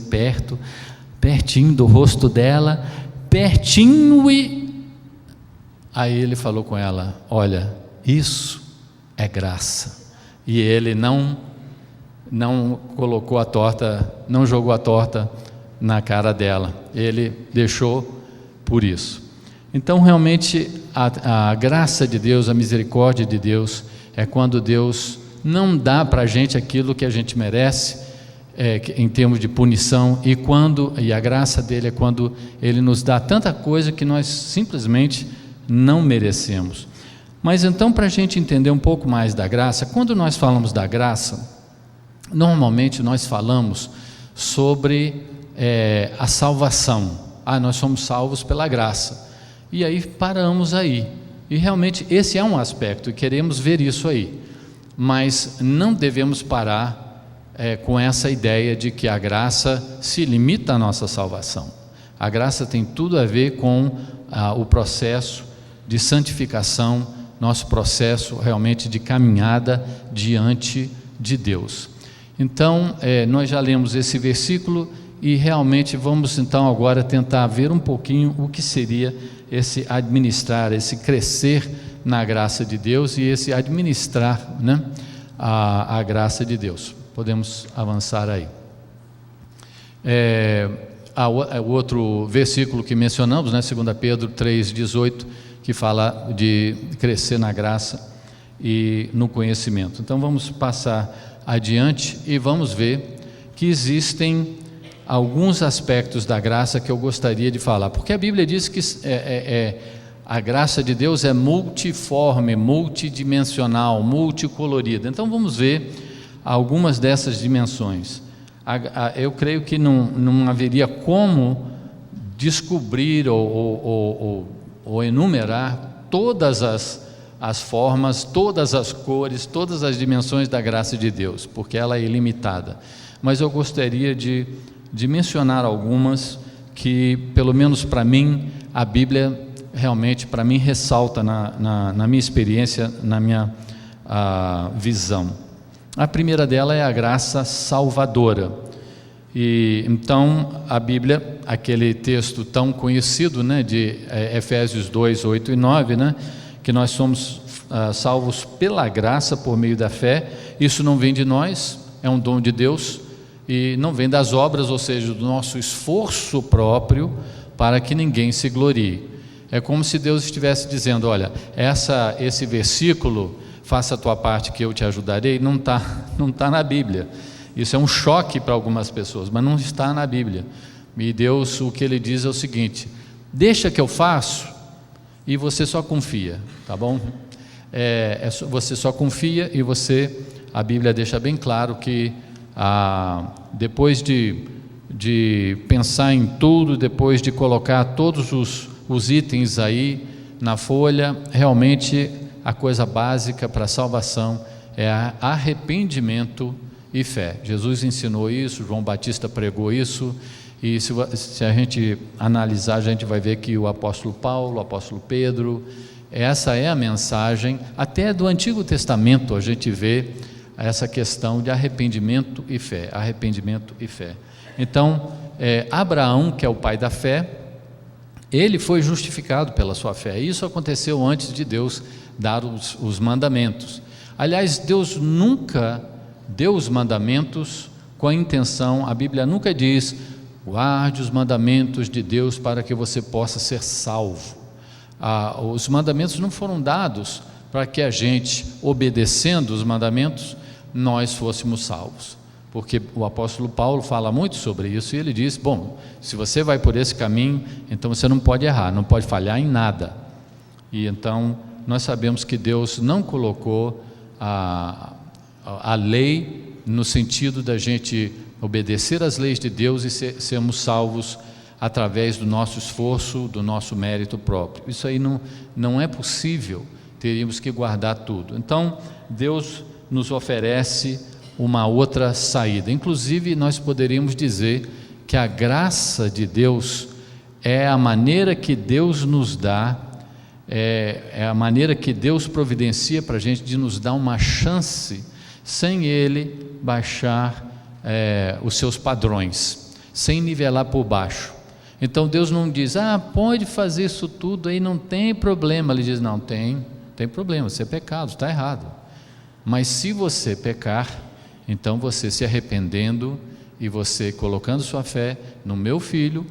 pertinho do rosto dela, pertinho, e aí ele falou com ela: olha, isso é graça. E ele não colocou a torta, não jogou a torta na cara dela, ele deixou por isso. Então realmente a graça de Deus, a misericórdia de Deus, é quando Deus não dá para a gente aquilo que a gente merece, em termos de punição, e a graça dele é quando ele nos dá tanta coisa que nós simplesmente não merecemos. Mas então, para a gente entender um pouco mais da graça, quando nós falamos da graça, normalmente nós falamos sobre a salvação. Nós somos salvos pela graça, e aí paramos aí, e realmente esse é um aspecto, e queremos ver isso aí, mas não devemos parar com essa ideia de que a graça se limita à nossa salvação. A graça tem tudo a ver com o processo de santificação, nosso processo realmente de caminhada diante de Deus. Então, nós já lemos esse versículo e realmente vamos então agora tentar ver um pouquinho o que seria esse administrar, esse crescer na graça de Deus e esse administrar, né, a graça de Deus. Podemos avançar aí. O outro versículo que mencionamos, né, 2 Pedro 3,18, que fala de crescer na graça e no conhecimento. Então vamos passar adiante e vamos ver que existem alguns aspectos da graça que eu gostaria de falar, porque a Bíblia diz que a graça de Deus é multiforme, multidimensional, multicolorida. Então vamos ver algumas dessas dimensões. Eu creio que não haveria como descobrir ou enumerar todas as formas, todas as cores, todas as dimensões da graça de Deus, porque ela é ilimitada. Mas eu gostaria de mencionar algumas que, pelo menos para mim, a Bíblia realmente, para mim, ressalta na minha experiência, na minha visão. A primeira dela é a graça salvadora. E então a Bíblia, aquele texto tão conhecido, né, de Efésios 2, 8 e 9, né, que nós somos salvos pela graça por meio da fé. Isso não vem de nós, é um dom de Deus, e não vem das obras, ou seja, do nosso esforço próprio, para que ninguém se glorie. É como se Deus estivesse dizendo: olha, esse versículo, faça a tua parte que eu te ajudarei, não está na Bíblia. Isso é um choque para algumas pessoas, mas não está na Bíblia. E Deus, o que Ele diz é o seguinte: deixa que eu faço e você só confia, tá bom? Você só confia e a Bíblia deixa bem claro que depois de pensar em tudo, depois de colocar todos os itens aí na folha, realmente a coisa básica para a salvação é arrependimento e fé. Jesus ensinou isso, João Batista pregou isso, e se a gente analisar, a gente vai ver que o apóstolo Paulo, o apóstolo Pedro, essa é a mensagem, até do Antigo Testamento a gente vê essa questão de arrependimento e fé, arrependimento e fé. Então, Abraão, que é o pai da fé, ele foi justificado pela sua fé. Isso aconteceu antes de Deus dar os mandamentos. Aliás, Deus nunca deu os mandamentos com a intenção, a Bíblia nunca diz: guarde os mandamentos de Deus para que você possa ser salvo. Os mandamentos não foram dados para que a gente, obedecendo os mandamentos, nós fôssemos salvos. Porque o apóstolo Paulo fala muito sobre isso, e ele diz: bom, se você vai por esse caminho, então você não pode errar, não pode falhar em nada. E então nós sabemos que Deus não colocou a lei no sentido da gente obedecer às leis de Deus e sermos salvos através do nosso esforço, do nosso mérito próprio. Isso aí não é possível, teríamos que guardar tudo. Então Deus nos oferece uma outra saída. Inclusive nós poderíamos dizer que a graça de Deus é a maneira que Deus nos dá, é a maneira que Deus providencia para a gente de nos dar uma chance, sem Ele baixar os seus padrões, sem nivelar por baixo. Então Deus não diz, pode fazer isso tudo aí, não tem problema. Ele diz, não, tem problema, isso é pecado, está errado. Mas se você pecar, então você se arrependendo e você colocando sua fé no meu filho,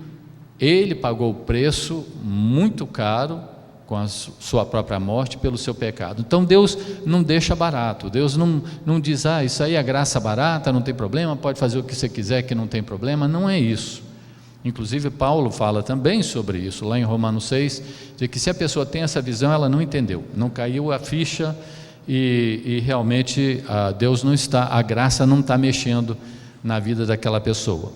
ele pagou o preço muito caro com a sua própria morte pelo seu pecado. Então Deus não deixa barato, Deus não diz, isso aí é graça barata, não tem problema, pode fazer o que você quiser que não tem problema. Não é isso. Inclusive Paulo fala também sobre isso, lá em Romanos 6, de que se a pessoa tem essa visão, ela não entendeu, não caiu a ficha e realmente Deus não está, a graça não está mexendo na vida daquela pessoa.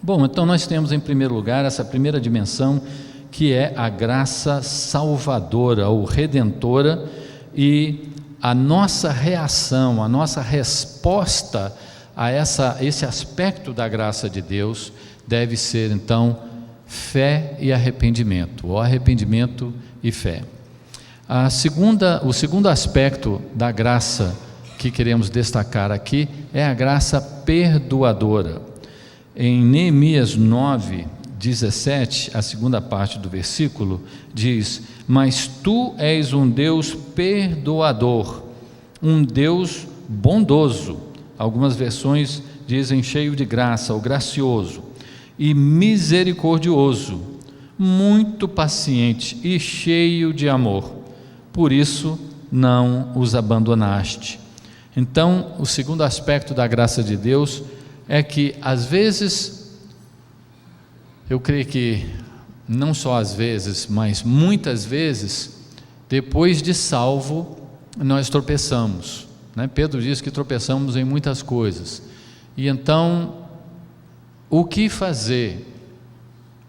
Bom, então nós temos em primeiro lugar essa primeira dimensão, que é a graça salvadora ou redentora, e a nossa reação, a nossa resposta a esse aspecto da graça de Deus deve ser então fé e arrependimento, ou arrependimento e fé. O segundo aspecto da graça que queremos destacar aqui é a graça perdoadora. Em Neemias 9:17, a segunda parte do versículo diz: mas tu és um Deus perdoador, um Deus bondoso. Algumas versões dizem cheio de graça ou gracioso, e misericordioso, muito paciente e cheio de amor, por isso não os abandonaste. Então, o segundo aspecto da graça de Deus é que às vezes, eu creio que não só às vezes, mas muitas vezes, depois de salvo, nós tropeçamos, né? Pedro diz que tropeçamos em muitas coisas, e então o que fazer?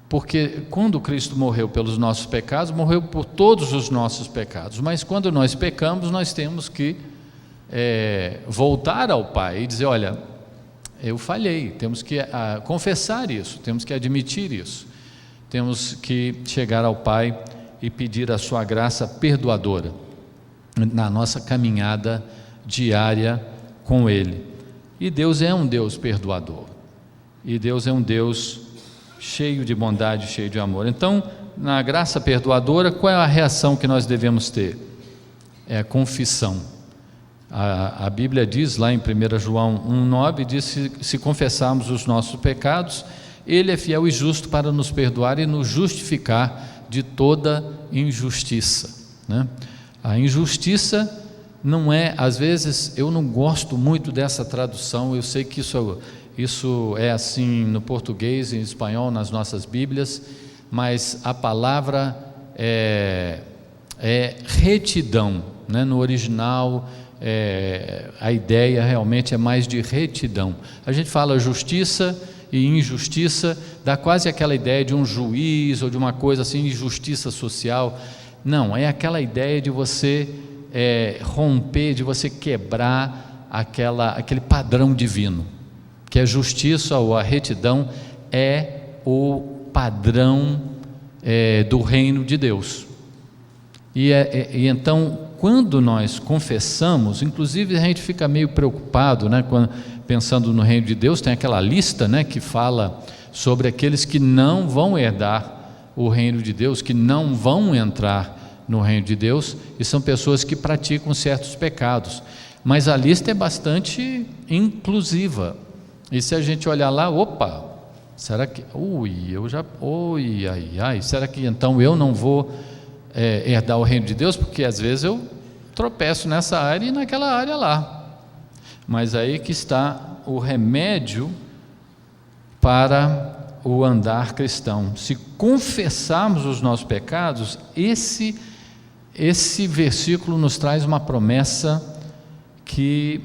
Porque quando Cristo morreu pelos nossos pecados, morreu por todos os nossos pecados, mas quando nós pecamos, nós temos que voltar ao Pai e dizer, olha, eu falhei, temos que confessar isso, temos que admitir isso, temos que chegar ao Pai e pedir a sua graça perdoadora na nossa caminhada diária com Ele. E Deus é um Deus perdoador, e Deus é um Deus cheio de bondade, cheio de amor. Então, na graça perdoadora, qual é a reação que nós devemos ter? É a confissão. A Bíblia diz lá em 1 João 1,9, diz: se confessarmos os nossos pecados, Ele é fiel e justo para nos perdoar e nos justificar de toda injustiça, né? A injustiça não é, às vezes, eu não gosto muito dessa tradução, eu sei que isso é assim no português e em espanhol nas nossas Bíblias, mas a palavra é retidão, né? No original, a ideia realmente é mais de retidão. A gente fala justiça e injustiça, dá quase aquela ideia de um juiz ou de uma coisa assim, de justiça social. Não, é aquela ideia de você romper, de você quebrar aquele padrão divino, que a justiça ou a retidão é o padrão do reino de Deus. E então, quando nós confessamos, inclusive a gente fica meio preocupado, né, pensando no reino de Deus, tem aquela lista, né, que fala sobre aqueles que não vão herdar o reino de Deus, que não vão entrar no reino de Deus, e são pessoas que praticam certos pecados, mas a lista é bastante inclusiva, e se a gente olhar lá, opa, será que, será que então eu não vou herdar o reino de Deus? Porque às vezes eu tropeço nessa área e naquela área lá, mas aí que está o remédio para o andar cristão. Se confessarmos os nossos pecados, esse versículo nos traz uma promessa que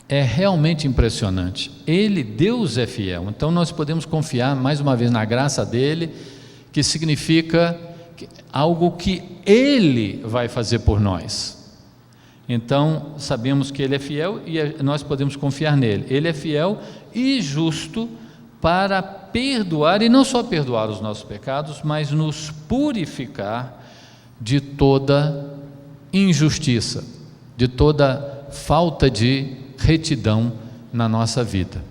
é realmente impressionante. Deus é fiel, então nós podemos confiar mais uma vez na graça dele, que significa algo que Ele vai fazer por nós. Então sabemos que Ele é fiel e nós podemos confiar nele. Ele é fiel e justo para perdoar, e não só perdoar os nossos pecados, mas nos purificar de toda injustiça, de toda falta de retidão na nossa vida.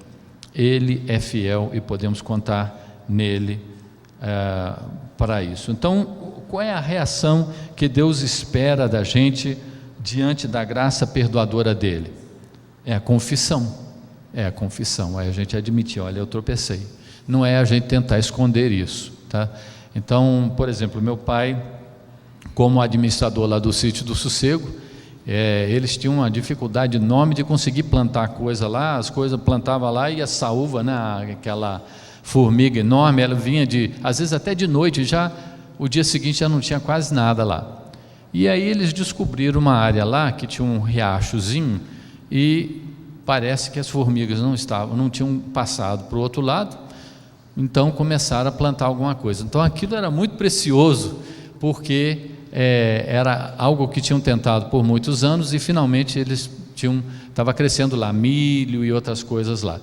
Ele é fiel e podemos contar nele para isso. Então, qual é a reação que Deus espera da gente diante da graça perdoadora dele? É a confissão. É a confissão, é a gente admitir, olha, eu tropecei. Não é a gente tentar esconder isso, tá? Então, por exemplo, meu pai, como administrador lá do Sítio do Sossego, eles tinham uma dificuldade enorme de conseguir plantar coisa lá, as coisas plantava lá e a saúva, né, aquela formiga enorme, ela vinha às vezes até de noite, já o dia seguinte já não tinha quase nada lá. E aí eles descobriram uma área lá que tinha um riachozinho e parece que as formigas não tinham passado para o outro lado, então começaram a plantar alguma coisa. Então aquilo era muito precioso, porque era algo que tinham tentado por muitos anos e finalmente estava crescendo lá milho e outras coisas lá.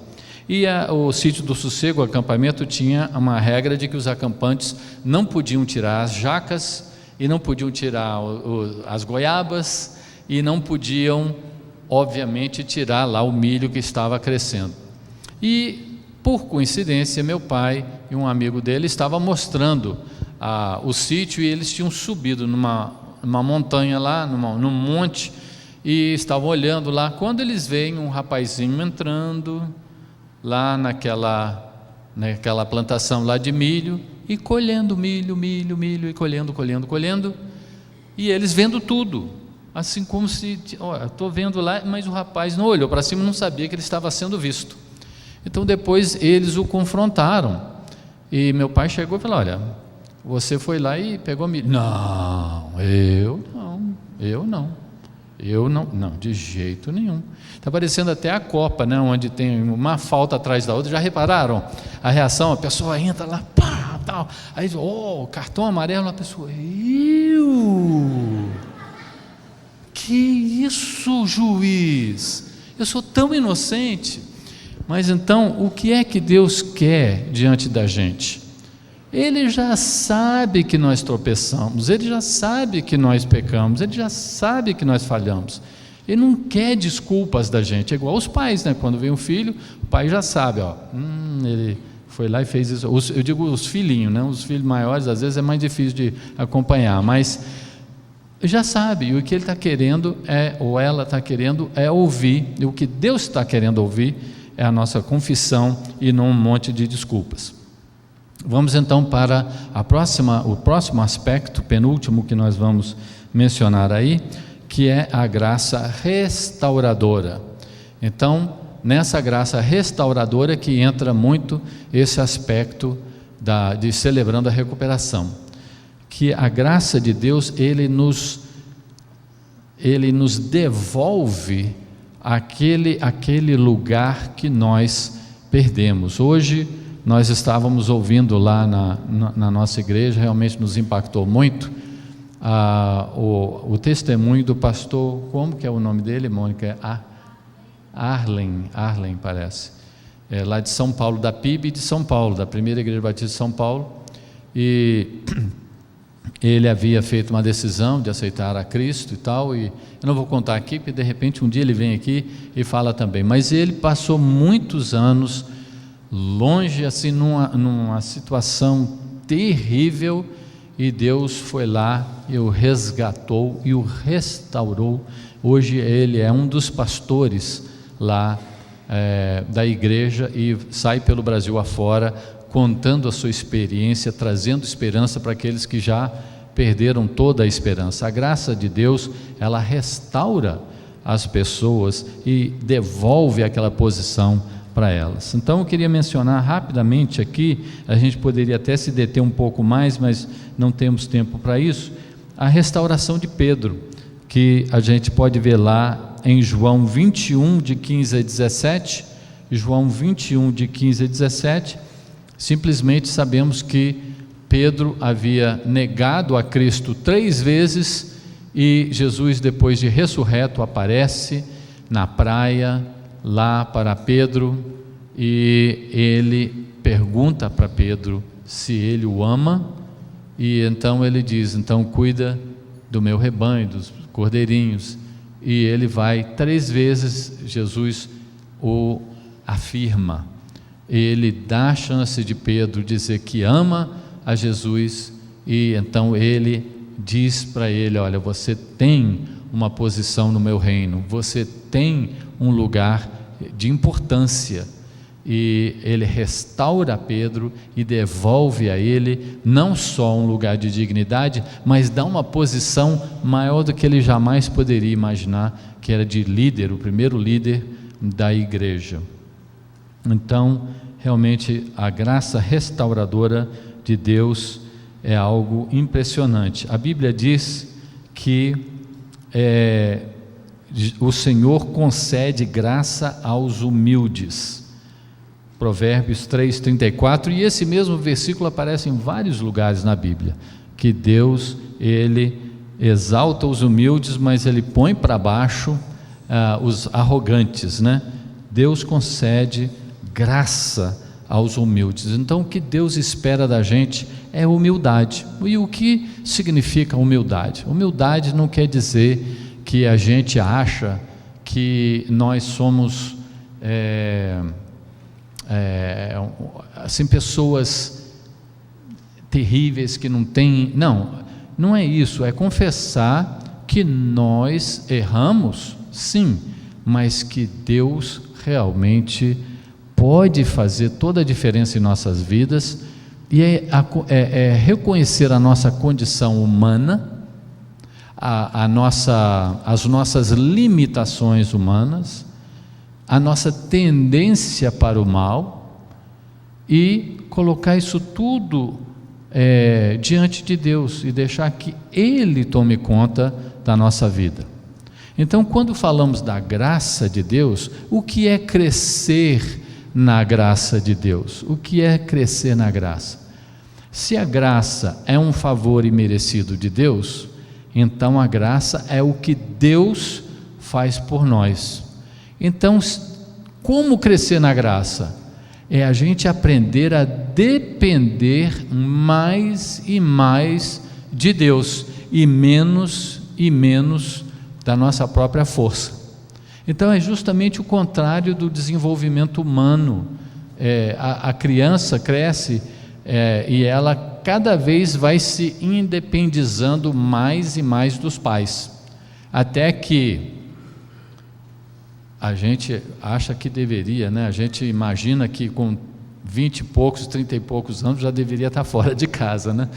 E o Sítio do Sossego, o acampamento, tinha uma regra de que os acampantes não podiam tirar as jacas e não podiam tirar as goiabas e não podiam, obviamente, tirar lá o milho que estava crescendo. E, por coincidência, meu pai e um amigo dele estavam mostrando o sítio e eles tinham subido numa montanha lá, num monte, e estavam olhando lá, quando eles veem um rapazinho entrando lá naquela plantação lá de milho e colhendo milho e colhendo, e eles vendo tudo, assim como se, estou vendo lá, mas o rapaz não olhou para cima, não sabia que ele estava sendo visto. Então depois eles o confrontaram e meu pai chegou e falou: olha, você foi lá e pegou milho? Não, eu não, de jeito nenhum. Está parecendo até a Copa, né, onde tem uma falta atrás da outra. Já repararam a reação? A pessoa entra lá, pá, tal, aí, cartão amarelo, a pessoa, que isso, juiz? Eu sou tão inocente. Mas então, o que é que Deus quer diante da gente? Ele já sabe que nós tropeçamos, Ele já sabe que nós pecamos, Ele já sabe que nós falhamos. Ele não quer desculpas da gente, é igual os pais, né? Quando vem um filho, o pai já sabe, ele foi lá e fez isso. Eu digo os filhinhos, né? Os filhos maiores às vezes é mais difícil de acompanhar, mas já sabe, e o que ele está querendo ou ela está querendo ouvir, e o que Deus está querendo ouvir é a nossa confissão e não um monte de desculpas. Vamos então para o próximo aspecto, penúltimo que nós vamos mencionar aí, que é a graça restauradora. Então, nessa graça restauradora que entra muito esse aspecto de celebrando a recuperação, que a graça de Deus, ele nos devolve aquele lugar que nós perdemos. Hoje nós estávamos ouvindo lá na nossa igreja, realmente nos impactou muito, o testemunho do pastor, como que é o nome dele, Mônica? Arlen parece, lá de São Paulo, da PIB de São Paulo, da Primeira Igreja Batista de São Paulo, e ele havia feito uma decisão de aceitar a Cristo e tal, e eu não vou contar aqui, porque de repente um dia ele vem aqui e fala também, mas ele passou muitos anos longe, assim, numa situação terrível, e Deus foi lá e o resgatou e o restaurou. Hoje ele é um dos pastores lá da igreja e sai pelo Brasil afora contando a sua experiência, trazendo esperança para aqueles que já perderam toda a esperança. A graça de Deus, ela restaura as pessoas e devolve aquela posição para elas. Então eu queria mencionar rapidamente aqui, a gente poderia até se deter um pouco mais, mas não temos tempo para isso, a restauração de Pedro, que a gente pode ver lá em João 21, de 15 a 17, João 21, de 15 a 17, simplesmente sabemos que Pedro havia negado a Cristo 3 vezes, e Jesus, depois de ressurreto, aparece na praia, lá para Pedro, e ele pergunta para Pedro se ele o ama, e então ele diz: então cuida do meu rebanho, dos cordeirinhos. E ele vai 3 vezes, Jesus o afirma, ele dá a chance de Pedro dizer que ama a Jesus, e então ele diz para ele: olha, você tem uma posição no meu reino, você tem um lugar de importância. E ele restaura Pedro e devolve a ele não só um lugar de dignidade, mas dá uma posição maior do que ele jamais poderia imaginar, que era de líder, o primeiro líder da igreja. Então, realmente, a graça restauradora de Deus é algo impressionante. A Bíblia diz que o Senhor concede graça aos humildes. Provérbios 3:34, e esse mesmo versículo aparece em vários lugares na Bíblia, que Deus, ele exalta os humildes, mas ele põe para baixo os arrogantes, né? Deus concede graça aos humildes. Então, o que Deus espera da gente é humildade. E o que significa humildade? Humildade não quer dizer que a gente acha que nós somos assim, pessoas terríveis que não têm. Não é isso. É confessar que nós erramos, sim, mas que Deus realmente pode fazer toda a diferença em nossas vidas, e é reconhecer a nossa condição humana, as nossas limitações humanas, a nossa tendência para o mal, e colocar isso tudo diante de Deus e deixar que Ele tome conta da nossa vida. Então, quando falamos da graça de Deus, o que é crescer na graça de Deus? O que é crescer na graça? Se a graça é um favor imerecido de Deus, então a graça é o que Deus faz por nós. Então, como crescer na graça? É a gente aprender a depender mais e mais de Deus, e menos da nossa própria força. Então é justamente o contrário do desenvolvimento humano. A criança cresce e ela cada vez vai se independizando mais e mais dos pais, até que a gente acha que deveria, né? A gente imagina que com 20 e poucos, 30 e poucos anos já deveria estar fora de casa, né?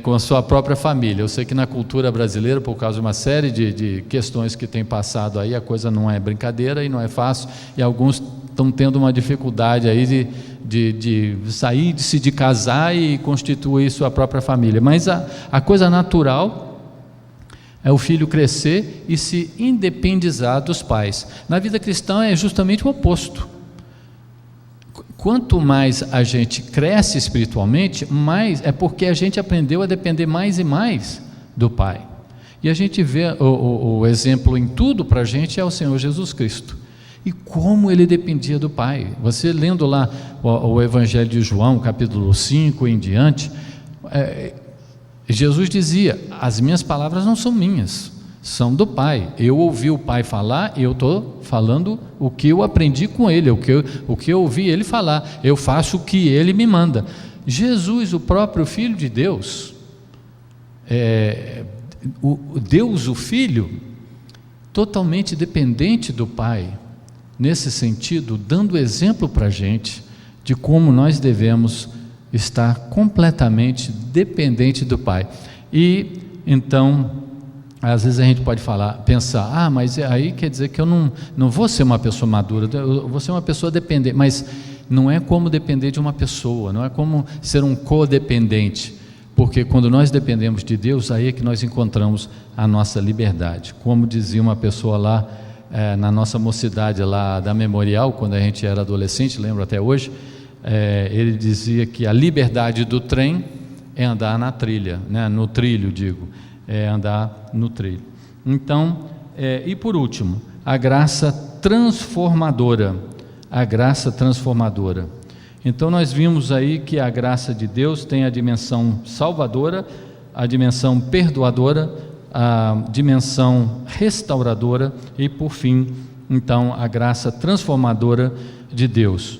Com a sua própria família. Eu sei que na cultura brasileira, por causa de uma série de questões que tem passado aí, a coisa não é brincadeira e não é fácil, e alguns estão tendo uma dificuldade aí de sair, de casar e constituir sua própria família. Mas a coisa natural é o filho crescer e se independizar dos pais. Na vida cristã é justamente o oposto. Quanto mais a gente cresce espiritualmente, mais é porque a gente aprendeu a depender mais e mais do Pai. E a gente vê o exemplo em tudo para a gente é o Senhor Jesus Cristo. E como ele dependia do Pai. Você lendo lá o Evangelho de João, capítulo 5 em diante, Jesus dizia: as minhas palavras não são minhas, são do Pai. Eu ouvi o Pai falar e eu estou falando o que eu aprendi com Ele, o que eu ouvi Ele falar. Eu faço o que Ele me manda. Jesus, o próprio Filho de Deus, Deus o Filho, totalmente dependente do Pai, nesse sentido, dando exemplo para a gente de como nós devemos estar completamente dependente do Pai. E então, às vezes a gente pode pensar, mas aí quer dizer que eu não vou ser uma pessoa madura, eu vou ser uma pessoa dependente. Mas não é como depender de uma pessoa, não é como ser um codependente, porque quando nós dependemos de Deus, aí é que nós encontramos a nossa liberdade. Como dizia uma pessoa lá na nossa mocidade lá da Memorial, quando a gente era adolescente, lembro até hoje, ele dizia que a liberdade do trem é andar na trilha, né? No trilho, andar no trilho. Então, e por último, a graça transformadora. a graça transformadora. Então nós vimos aí que a graça de Deus tem a dimensão salvadora, a dimensão perdoadora, a dimensão restauradora e, por fim, então, a graça transformadora de Deus.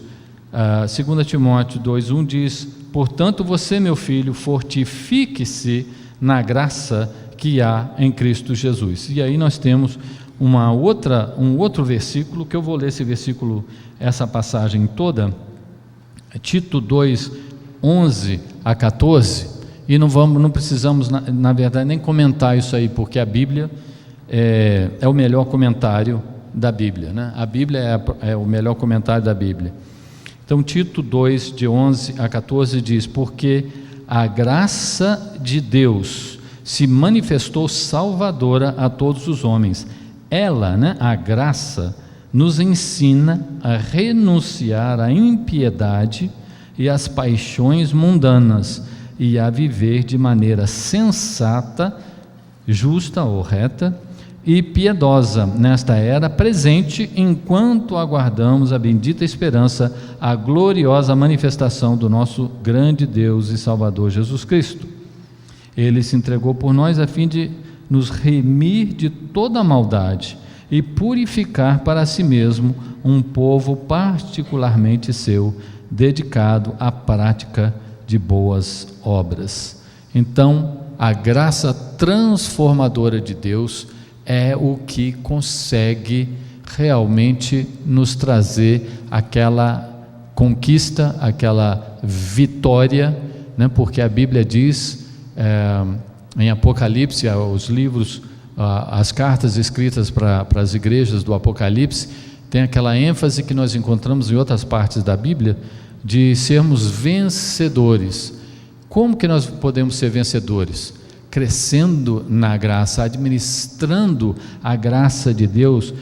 2 Timóteo 2,1 diz: portanto, você, meu filho, fortifique-se na graça que há em Cristo Jesus. E aí nós temos um outro versículo, que eu vou ler esse versículo, essa passagem toda, Tito 2, 11 a 14, e não precisamos, na verdade, nem comentar isso aí, porque a Bíblia é o melhor comentário da Bíblia, né? A Bíblia é o melhor comentário da Bíblia. Então, Tito 2, de 11 a 14 diz: porque a graça de Deus se manifestou salvadora a todos os homens. Ela, né, a graça, nos ensina a renunciar à impiedade e às paixões mundanas e a viver de maneira sensata, justa ou reta e piedosa nesta era presente, enquanto aguardamos a bendita esperança, a gloriosa manifestação do nosso grande Deus e Salvador Jesus Cristo. Ele se entregou por nós a fim de nos remir de toda a maldade e purificar para si mesmo um povo particularmente seu, dedicado à prática de boas obras. Então, a graça transformadora de Deus é o que consegue realmente nos trazer aquela conquista, aquela vitória, né? Porque a Bíblia diz em Apocalipse, os livros, as cartas escritas para as igrejas do Apocalipse, tem aquela ênfase que nós encontramos em outras partes da Bíblia, de sermos vencedores. Como que nós podemos ser vencedores? Crescendo na graça, administrando a graça de Deus,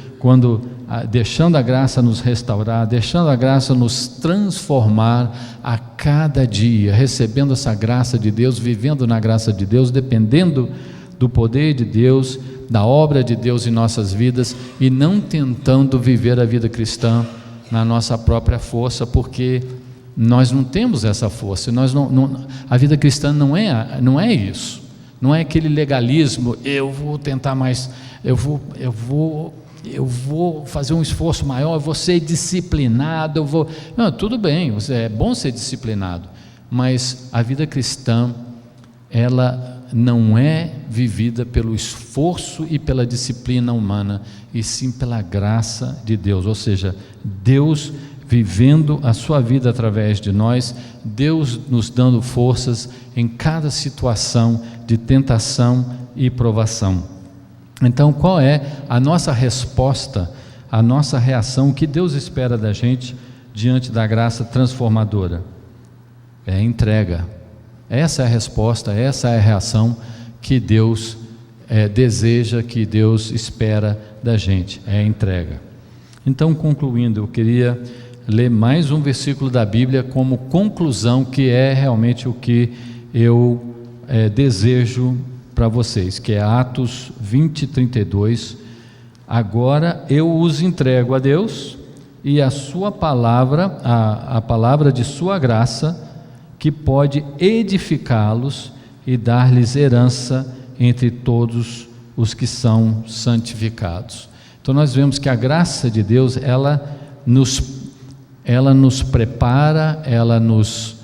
deixando a graça nos restaurar, deixando a graça nos transformar a cada dia, recebendo essa graça de Deus, vivendo na graça de Deus, dependendo do poder de Deus, da obra de Deus em nossas vidas, e não tentando viver a vida cristã na nossa própria força, porque nós não temos essa força. A vida cristã não é isso. Não é aquele legalismo, eu vou tentar mais, eu vou fazer um esforço maior, eu vou ser disciplinado, Não, tudo bem, é bom ser disciplinado, mas a vida cristã, ela não é vivida pelo esforço e pela disciplina humana, e sim pela graça de Deus, ou seja, Deus vivendo a sua vida através de nós, Deus nos dando forças em cada situação de tentação e provação. Então, qual é a nossa resposta, a nossa reação, o que Deus espera da gente diante da graça transformadora? É a entrega. Essa é a resposta, essa é a reação que Deus deseja, que Deus espera da gente, é a entrega. Então, concluindo, eu queria ler mais um versículo da Bíblia como conclusão, que é realmente o que eu desejo para vocês, que é Atos 20, 32. Agora eu os entrego a Deus e a sua palavra, a palavra de sua graça, que pode edificá-los e dar-lhes herança entre todos os que são santificados. Então nós vemos que a graça de Deus, ela nos prepara, ela nos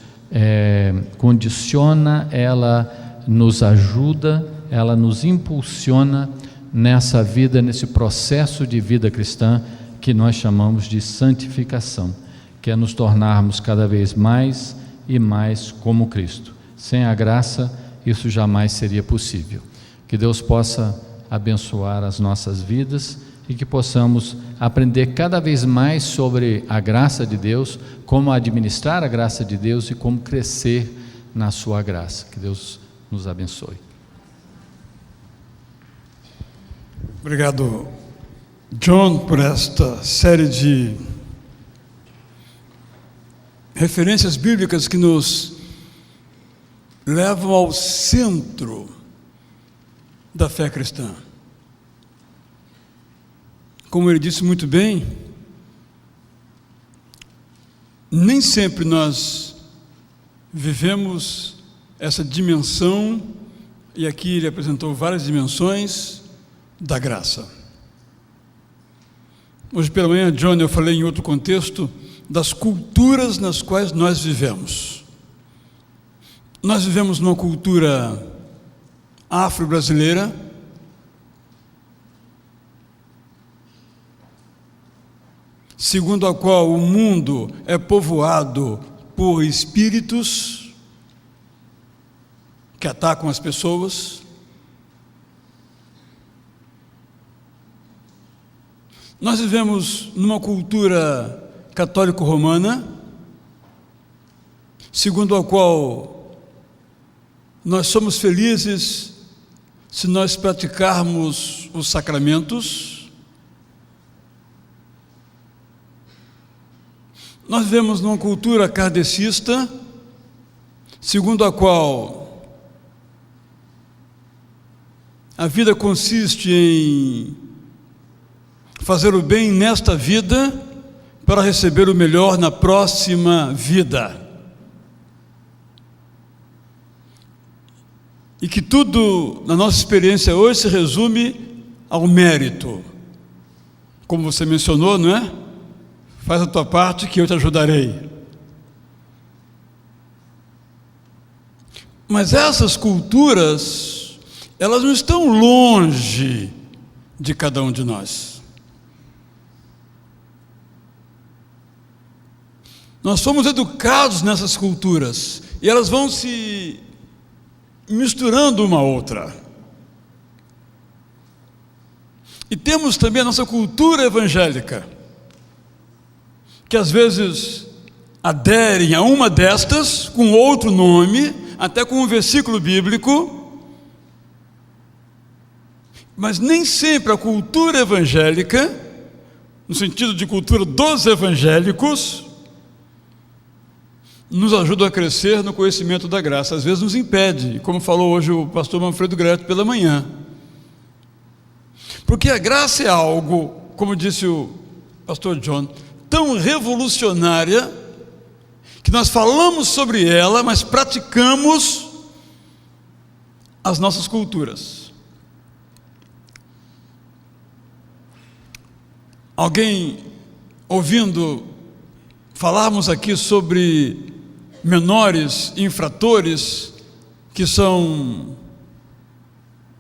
condiciona, ela nos ajuda, ela nos impulsiona nessa vida, nesse processo de vida cristã que nós chamamos de santificação, que é nos tornarmos cada vez mais e mais como Cristo. Sem a graça, isso jamais seria possível. Que Deus possa abençoar as nossas vidas e que possamos aprender cada vez mais sobre a graça de Deus, como administrar a graça de Deus e como crescer na sua graça. Que Deus nos abençoe. Obrigado, John, por esta série de referências bíblicas que nos levam ao centro da fé cristã. Como ele disse muito bem, nem sempre nós vivemos essa dimensão, e aqui ele apresentou várias dimensões da graça. Hoje pela manhã, John, eu falei em outro contexto das culturas nas quais nós vivemos. Nós vivemos numa cultura afro-brasileira, segundo a qual o mundo é povoado por espíritos que atacam as pessoas. Nós vivemos numa cultura católico-romana, segundo a qual nós somos felizes se nós praticarmos os sacramentos. Nós vivemos numa cultura kardecista, segundo a qual a vida consiste em fazer o bem nesta vida para receber o melhor na próxima vida. E que tudo na nossa experiência hoje se resume ao mérito. Como você mencionou, não é? Faz a tua parte que eu te ajudarei. Mas essas culturas, elas não estão longe de cada um de nós. Nós somos educados nessas culturas e elas vão se misturando uma à outra. E temos também a nossa cultura evangélica, que às vezes aderem a uma destas com outro nome, até com um versículo bíblico, mas nem sempre a cultura evangélica, no sentido de cultura dos evangélicos, nos ajuda a crescer no conhecimento da graça. Às vezes nos impede, como falou hoje o pastor Manfredo Greto pela manhã. Porque a graça é algo, como disse o pastor John, tão revolucionária, que nós falamos sobre ela, mas praticamos as nossas culturas. Alguém ouvindo falarmos aqui sobre menores infratores que são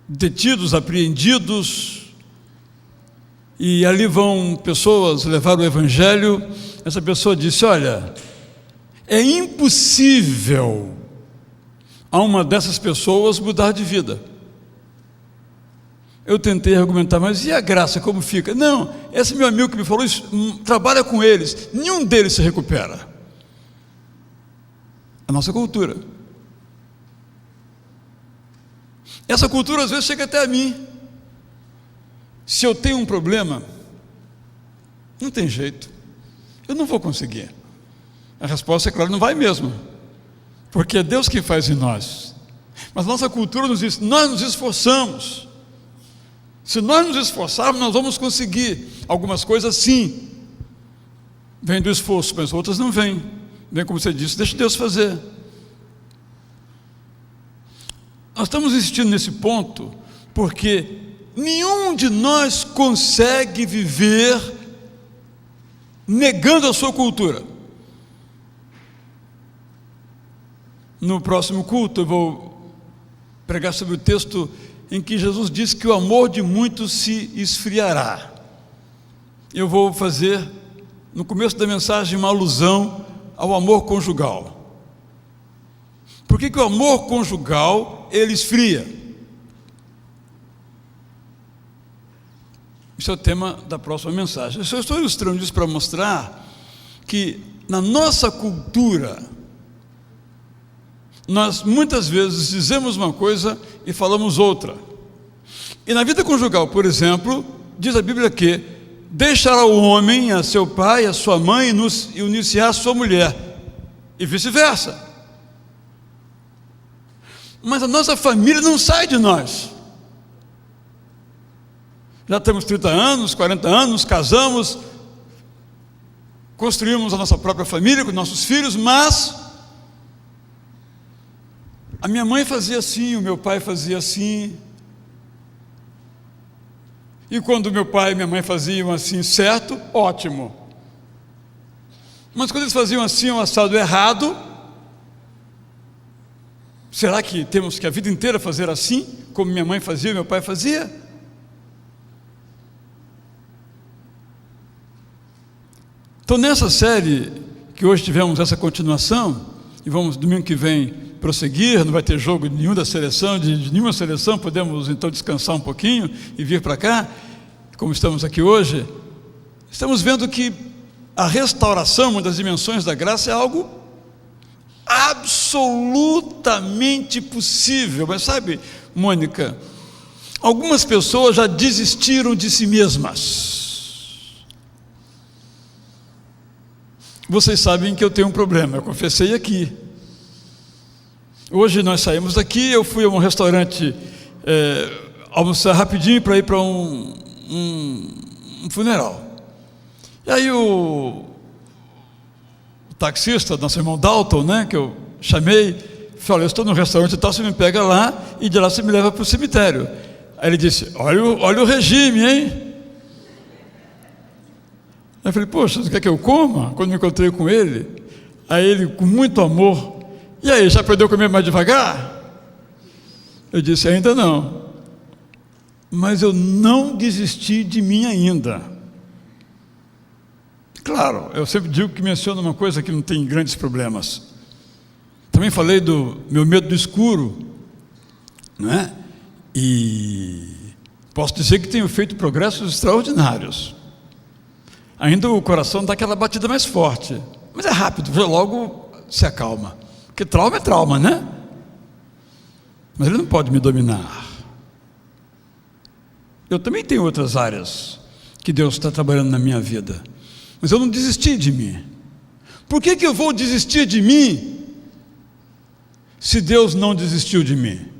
detidos, apreendidos, e ali vão pessoas levar o evangelho. Essa pessoa disse: olha, é impossível a uma dessas pessoas mudar de vida. Eu tentei argumentar, mas e a graça, como fica? Não, esse meu amigo que me falou isso, trabalha com eles, nenhum deles se recupera. A nossa cultura. Essa cultura às vezes chega até a mim. Se eu tenho um problema, não tem jeito, eu não vou conseguir. A resposta é claro, não vai mesmo, porque é Deus quem faz em nós. Mas nossa cultura nos diz: nós nos esforçamos. Se nós nos esforçarmos, nós vamos conseguir. Algumas coisas sim, vêm do esforço, mas outras não vêm. Bem como você disse, deixa Deus fazer. Nós estamos insistindo nesse ponto porque nenhum de nós consegue viver negando a sua cultura. No próximo culto eu vou pregar sobre o texto em que Jesus diz que o amor de muitos se esfriará. Eu vou fazer no começo da mensagem uma alusão ao amor conjugal. Por que o amor conjugal ele esfria? Esse é o tema da próxima mensagem. Eu só estou ilustrando isso para mostrar que na nossa cultura nós muitas vezes dizemos uma coisa e falamos outra. E na vida conjugal, por exemplo, diz a Bíblia que deixará o homem a seu pai, a sua mãe e unir-se-á a sua mulher, e vice-versa. Mas a nossa família não sai de nós. Já temos 30 anos, 40 anos, casamos, construímos a nossa própria família com nossos filhos, mas a minha mãe fazia assim, o meu pai fazia assim. E quando meu pai e minha mãe faziam assim certo, ótimo. Mas quando eles faziam assim um assado errado, será que temos que a vida inteira fazer assim, como minha mãe fazia e meu pai fazia? Então, nessa série, que hoje tivemos essa continuação, e vamos domingo que vem prosseguir, não vai ter jogo nenhum da seleção, de nenhuma seleção, podemos então descansar um pouquinho e vir para cá, como estamos aqui hoje. Estamos vendo que a restauração, uma das dimensões da graça, é algo absolutamente possível. Mas sabe, Mônica, algumas pessoas já desistiram de si mesmas. Vocês sabem que eu tenho um problema, eu confessei aqui. Hoje nós saímos daqui, eu fui a um restaurante almoçar rapidinho para ir para um funeral. E aí o taxista, nosso irmão Dalton, né, que eu chamei, falou: eu estou no restaurante e tal, você me pega lá e de lá você me leva para o cemitério. Aí ele disse: olha o regime, hein? Aí eu falei: poxa, você quer que eu coma? Quando me encontrei com ele, aí ele, com muito amor: e aí, já aprendeu a comer mais devagar? Eu disse: ainda não, mas eu não desisti de mim ainda. Claro, eu sempre digo que menciono uma coisa que não tem grandes problemas. Também falei do meu medo do escuro, não é? E posso dizer que tenho feito progressos extraordinários. Ainda o coração dá aquela batida mais forte, mas é rápido, já logo se acalma. Porque trauma é trauma, né? Mas ele não pode me dominar. Eu também tenho outras áreas que Deus está trabalhando na minha vida, mas eu não desisti de mim. Por que eu vou desistir de mim se Deus não desistiu de mim?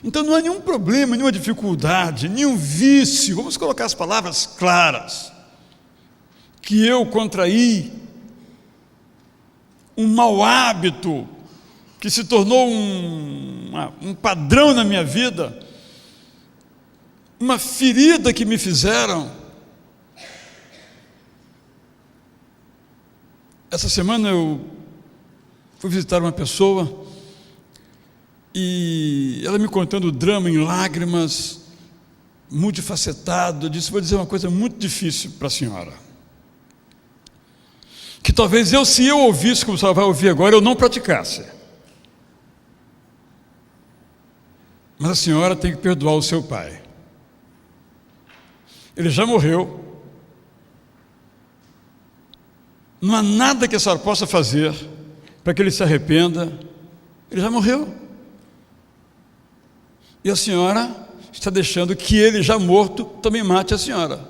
Então não há nenhum problema, nenhuma dificuldade, nenhum vício, vamos colocar as palavras claras, que eu contraí, um mau hábito que se tornou um padrão na minha vida, uma ferida que me fizeram. Essa semana eu fui visitar uma pessoa e ela me contando o drama em lágrimas, multifacetado. Eu disse: vou dizer uma coisa muito difícil para a senhora, que talvez se eu ouvisse como a senhora vai ouvir agora, eu não praticasse. Mas a senhora tem que perdoar o seu pai. Ele já morreu. Não há nada que a senhora possa fazer para que ele se arrependa. Ele já morreu. E a senhora está deixando que ele, já morto, também mate a senhora.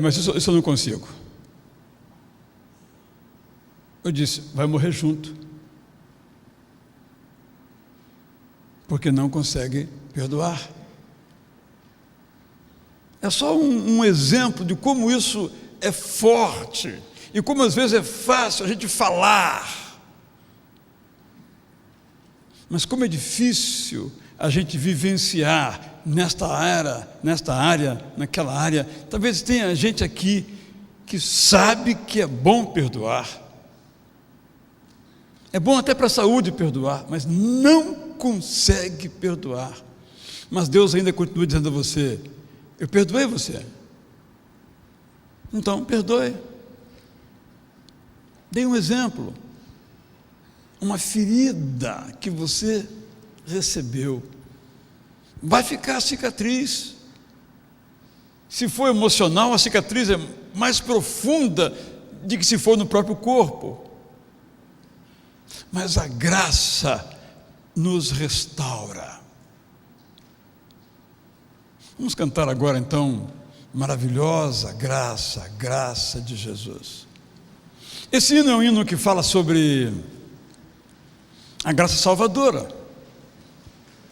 Mas isso eu não consigo. Eu disse: vai morrer junto, porque não consegue perdoar. É só um exemplo de como isso é forte e como às vezes é fácil a gente falar, mas como é difícil a gente vivenciar nesta área, naquela área. Talvez tenha gente aqui que sabe que é bom perdoar, é bom até para a saúde perdoar, mas não consegue perdoar. Mas Deus ainda continua dizendo a você: eu perdoei você, então perdoe. Dei um exemplo, uma ferida que você recebeu, vai ficar a cicatriz. Se for emocional, a cicatriz é mais profunda do que se for no próprio corpo. Mas a graça nos restaura. Vamos cantar agora então: maravilhosa graça, graça de Jesus. Esse hino é um hino que fala sobre a graça salvadora,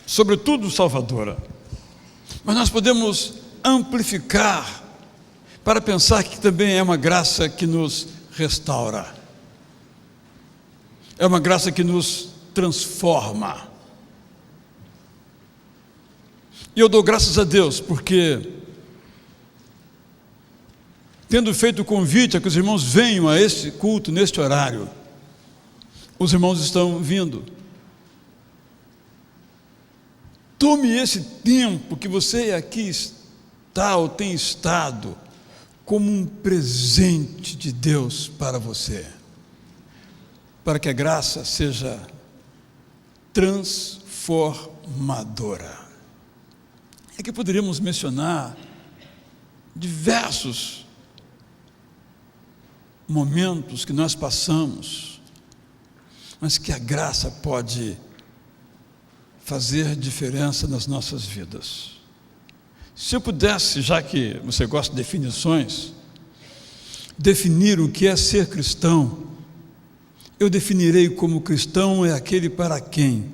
sobretudo salvadora, mas nós podemos amplificar para pensar que também é uma graça que nos restaura, é uma graça que nos transforma. E eu dou graças a Deus, porque, tendo feito o convite a que os irmãos venham a este culto, neste horário, os irmãos estão vindo. Tome esse tempo que você aqui está ou tem estado como um presente de Deus para você, para que a graça seja transformadora. É que poderíamos mencionar diversos momentos que nós passamos, mas que a graça pode fazer diferença nas nossas vidas. Se eu pudesse, já que você gosta de definições, definir o que é ser cristão, eu definirei como cristão é aquele para quem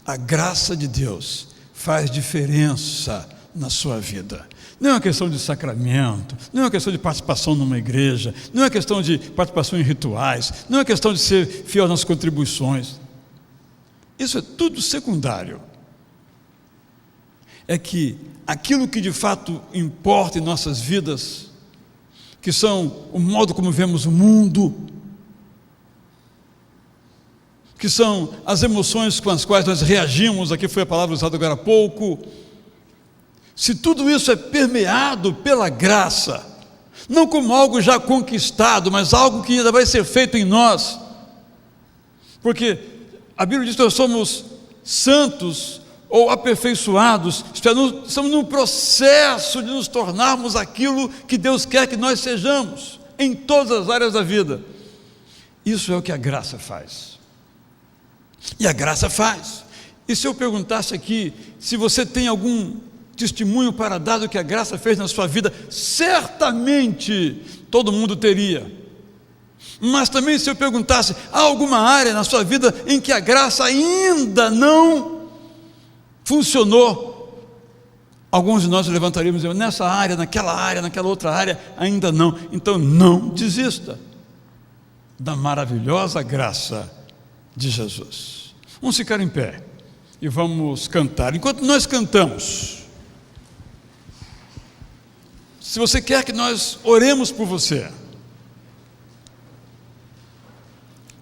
a graça de Deus faz diferença na sua vida. Não é uma questão de sacramento, não é uma questão de participação numa igreja, não é uma questão de participação em rituais, não é uma questão de ser fiel nas contribuições. Isso é tudo secundário. É que aquilo que de fato importa em nossas vidas, que são o modo como vemos o mundo, que são as emoções com as quais nós reagimos, aqui foi a palavra usada agora há pouco, se tudo isso é permeado pela graça, não como algo já conquistado, mas algo que ainda vai ser feito em nós, porque a Bíblia diz que nós somos santos ou aperfeiçoados, estamos num processo de nos tornarmos aquilo que Deus quer que nós sejamos, em todas as áreas da vida. Isso é o que a graça faz. E a graça faz. E se eu perguntasse aqui, se você tem algum testemunho para dar do que a graça fez na sua vida, certamente todo mundo teria. Mas também se eu perguntasse, há alguma área na sua vida em que a graça ainda não funcionou? Alguns de nós levantaríamos e dizer, nessa área, naquela outra área, ainda não. Então não desista da maravilhosa graça de Jesus. Vamos ficar em pé e vamos cantar. Enquanto nós cantamos, se você quer que nós oremos por você,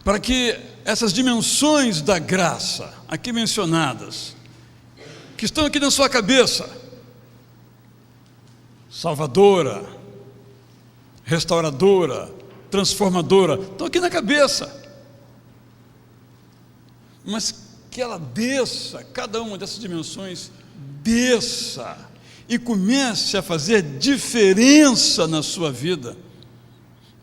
para que essas dimensões da graça aqui mencionadas, que estão aqui na sua cabeça, salvadora, restauradora, transformadora, estão aqui na cabeça, mas que ela desça, cada uma dessas dimensões desça e comece a fazer diferença na sua vida,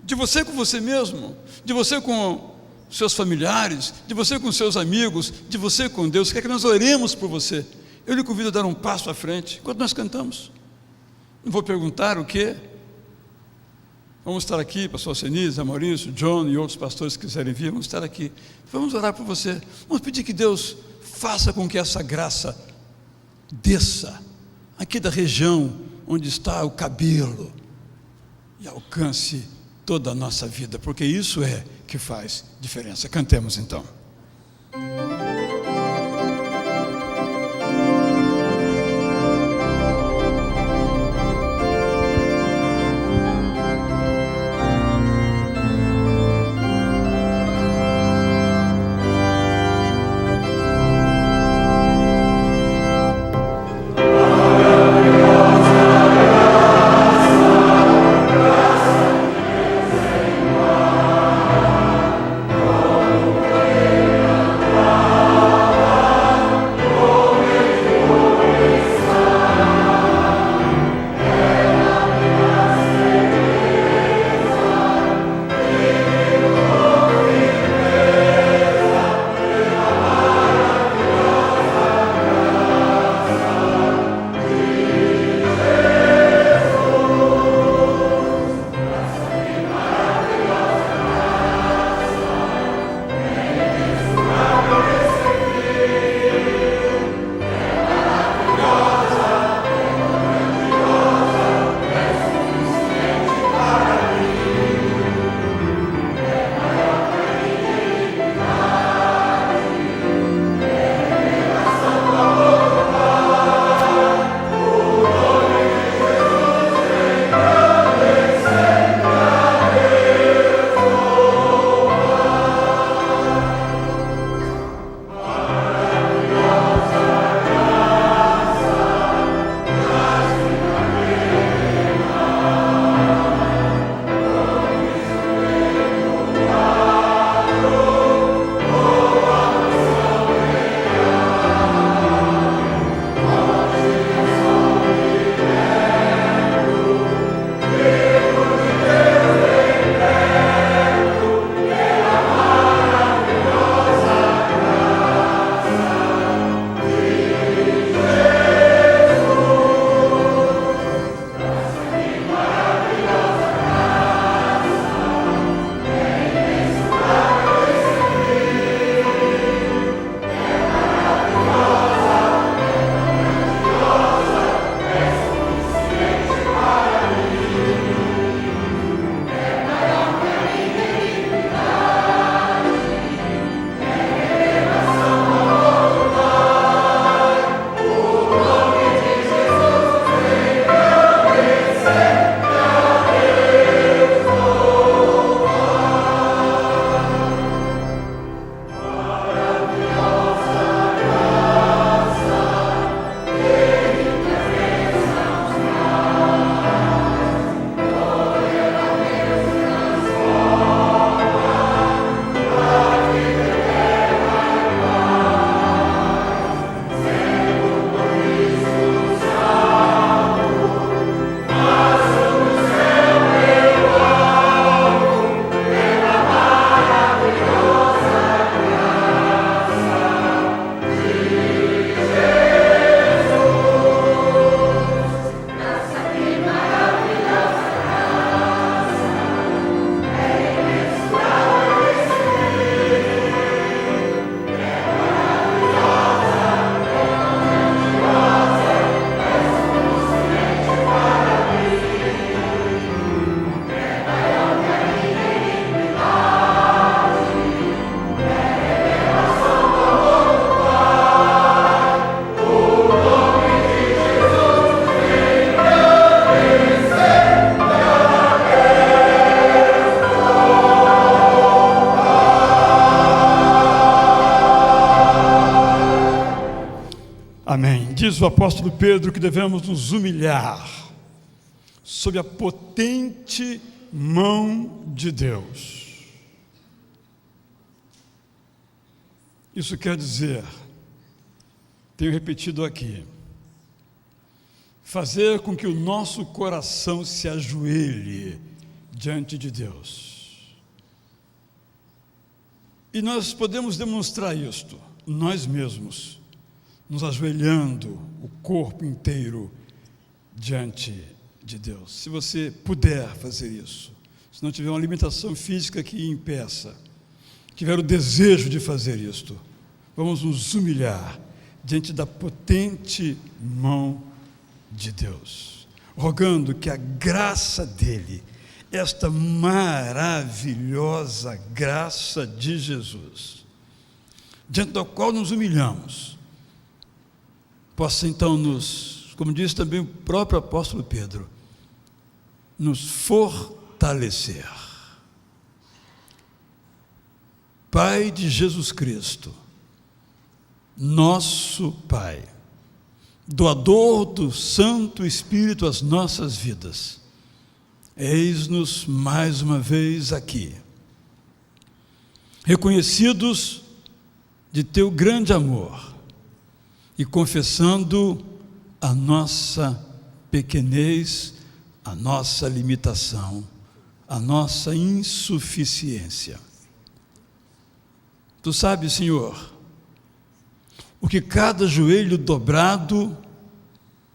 de você com você mesmo, de você com seus familiares, de você com seus amigos, de você com Deus. Quer que nós oremos por você? Eu lhe convido a dar um passo à frente enquanto nós cantamos. Não vou perguntar o quê. Vamos estar aqui, pastor Senise, Maurício, John e outros pastores que quiserem vir, vamos estar aqui. Vamos orar por você. Vamos pedir que Deus faça com que essa graça desça aqui da região onde está o cabelo e alcance toda a nossa vida, porque isso é que faz diferença. Cantemos então. Amém. diz o apóstolo Pedro que devemos nos humilhar sob a potente mão de Deus. Isso quer dizer, tenho repetido aqui, fazer com que o nosso coração se ajoelhe diante de Deus. E nós podemos demonstrar isto, nós mesmos, nos ajoelhando o corpo inteiro diante de Deus. Se você puder fazer isso, se não tiver uma limitação física que impeça, tiver o desejo de fazer isto, vamos nos humilhar diante da potente mão de Deus, rogando que a graça dele, esta maravilhosa graça de Jesus, diante da qual nos humilhamos, possa então como diz também o próprio apóstolo Pedro, nos fortalecer. Pai de Jesus Cristo, nosso Pai, doador do Santo Espírito às nossas vidas, eis-nos mais uma vez aqui, reconhecidos de teu grande amor e confessando a nossa pequenez, a nossa limitação, a nossa insuficiência. Tu sabes, Senhor, o que cada joelho dobrado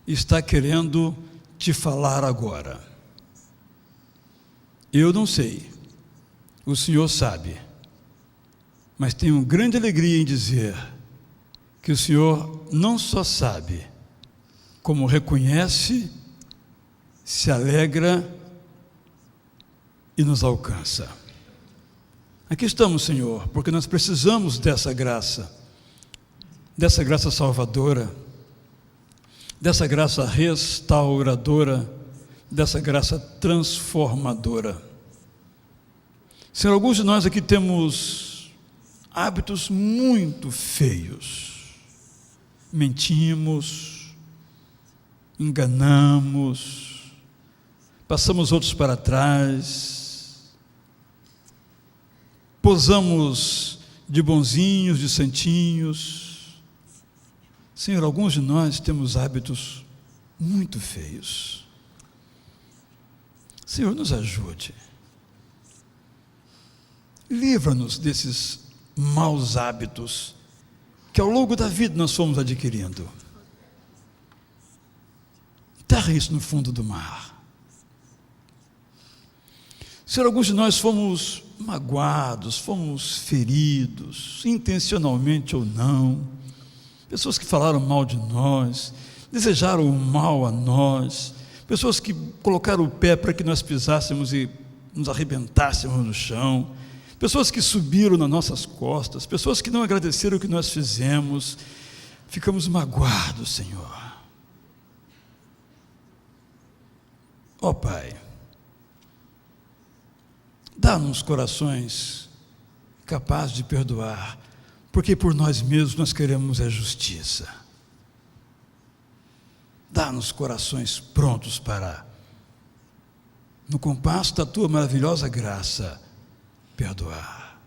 está querendo te falar agora. Eu não sei, o Senhor sabe, mas tenho grande alegria em dizer que o Senhor não só sabe, como reconhece, se alegra e nos alcança. Aqui estamos, Senhor, porque nós precisamos dessa graça salvadora, dessa graça restauradora, dessa graça transformadora. Senhor, alguns de nós aqui temos hábitos muito feios, mentimos, enganamos, passamos outros para trás, posamos de bonzinhos, de santinhos. Senhor, alguns de nós temos hábitos muito feios. Senhor, nos ajude. Livra-nos desses maus hábitos que ao longo da vida nós fomos adquirindo. Enterra isso no fundo do mar. Senhor, alguns de nós fomos magoados, fomos feridos, intencionalmente ou não. Pessoas que falaram mal de nós, desejaram o mal a nós, pessoas que colocaram o pé para que nós pisássemos e nos arrebentássemos no chão, pessoas que subiram nas nossas costas, pessoas que não agradeceram o que nós fizemos. Ficamos magoados, Senhor. Ó Pai, dá-nos corações capazes de perdoar, porque por nós mesmos nós queremos a justiça. Dá-nos corações prontos para, no compasso da Tua maravilhosa graça, perdoar.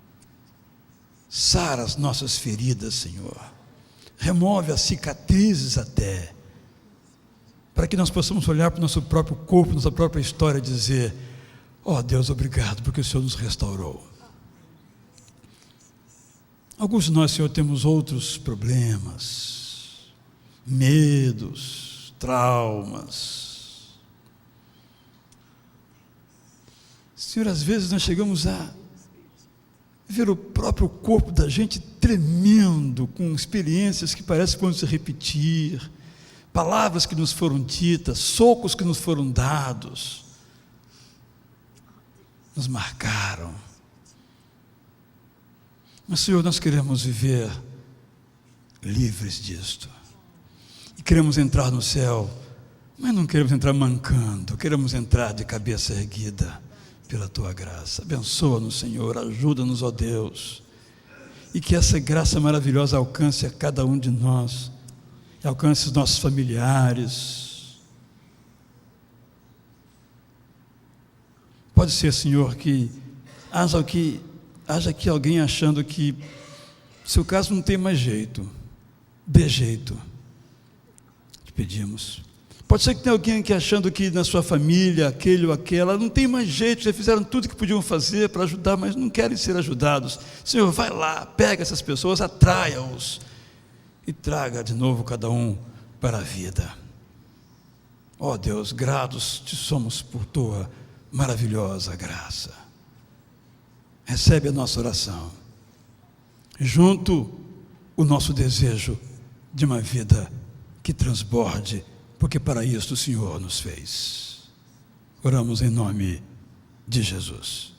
Sara as nossas feridas, Senhor. Remove as cicatrizes até, para que nós possamos olhar para o nosso próprio corpo, nossa própria história e dizer: ó Deus, obrigado, porque o Senhor nos restaurou. Alguns de nós, Senhor, temos outros problemas, medos, traumas. Senhor, às vezes nós chegamos a ver o próprio corpo da gente tremendo, com experiências que parecem que vão se repetir, palavras que nos foram ditas, socos que nos foram dados, nos marcaram. Mas, Senhor, nós queremos viver livres disto, e queremos entrar no céu, mas não queremos entrar mancando, queremos entrar de cabeça erguida pela Tua graça. Abençoa-nos, Senhor, ajuda-nos, ó Deus, e que essa graça maravilhosa alcance a cada um de nós, alcance os nossos familiares. Pode ser, Senhor, que haja aqui alguém achando que seu caso não tem mais jeito, dê jeito. Te pedimos. Pode ser que tenha alguém aqui achando que na sua família, aquele ou aquela, não tem mais jeito, já fizeram tudo que podiam fazer para ajudar, mas não querem ser ajudados. Senhor, vai lá, pega essas pessoas, atraia-os e traga de novo cada um para a vida. Ó Deus, gratos te somos por tua maravilhosa graça. Recebe a nossa oração, junto o nosso desejo de uma vida que transborde, porque para isso o Senhor nos fez. Oramos em nome de Jesus.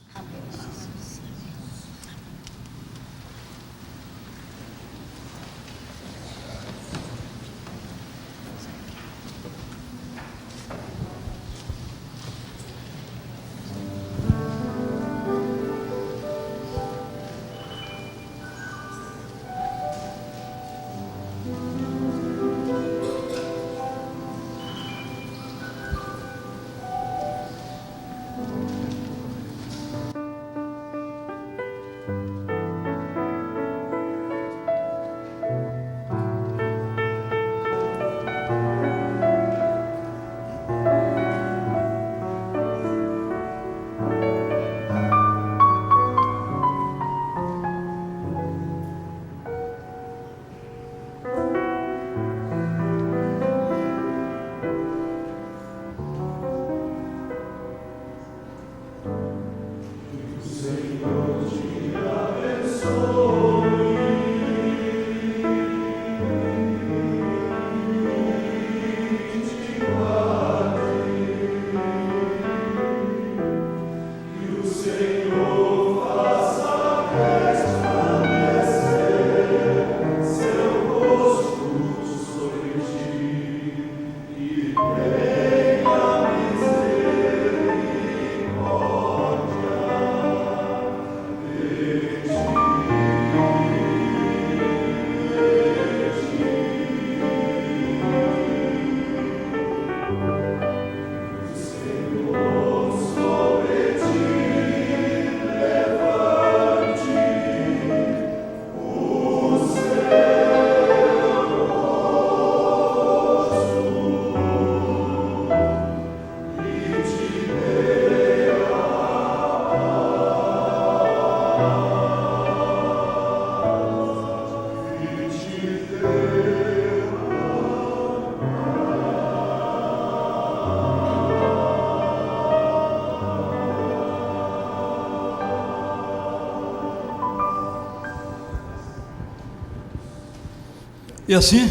E assim,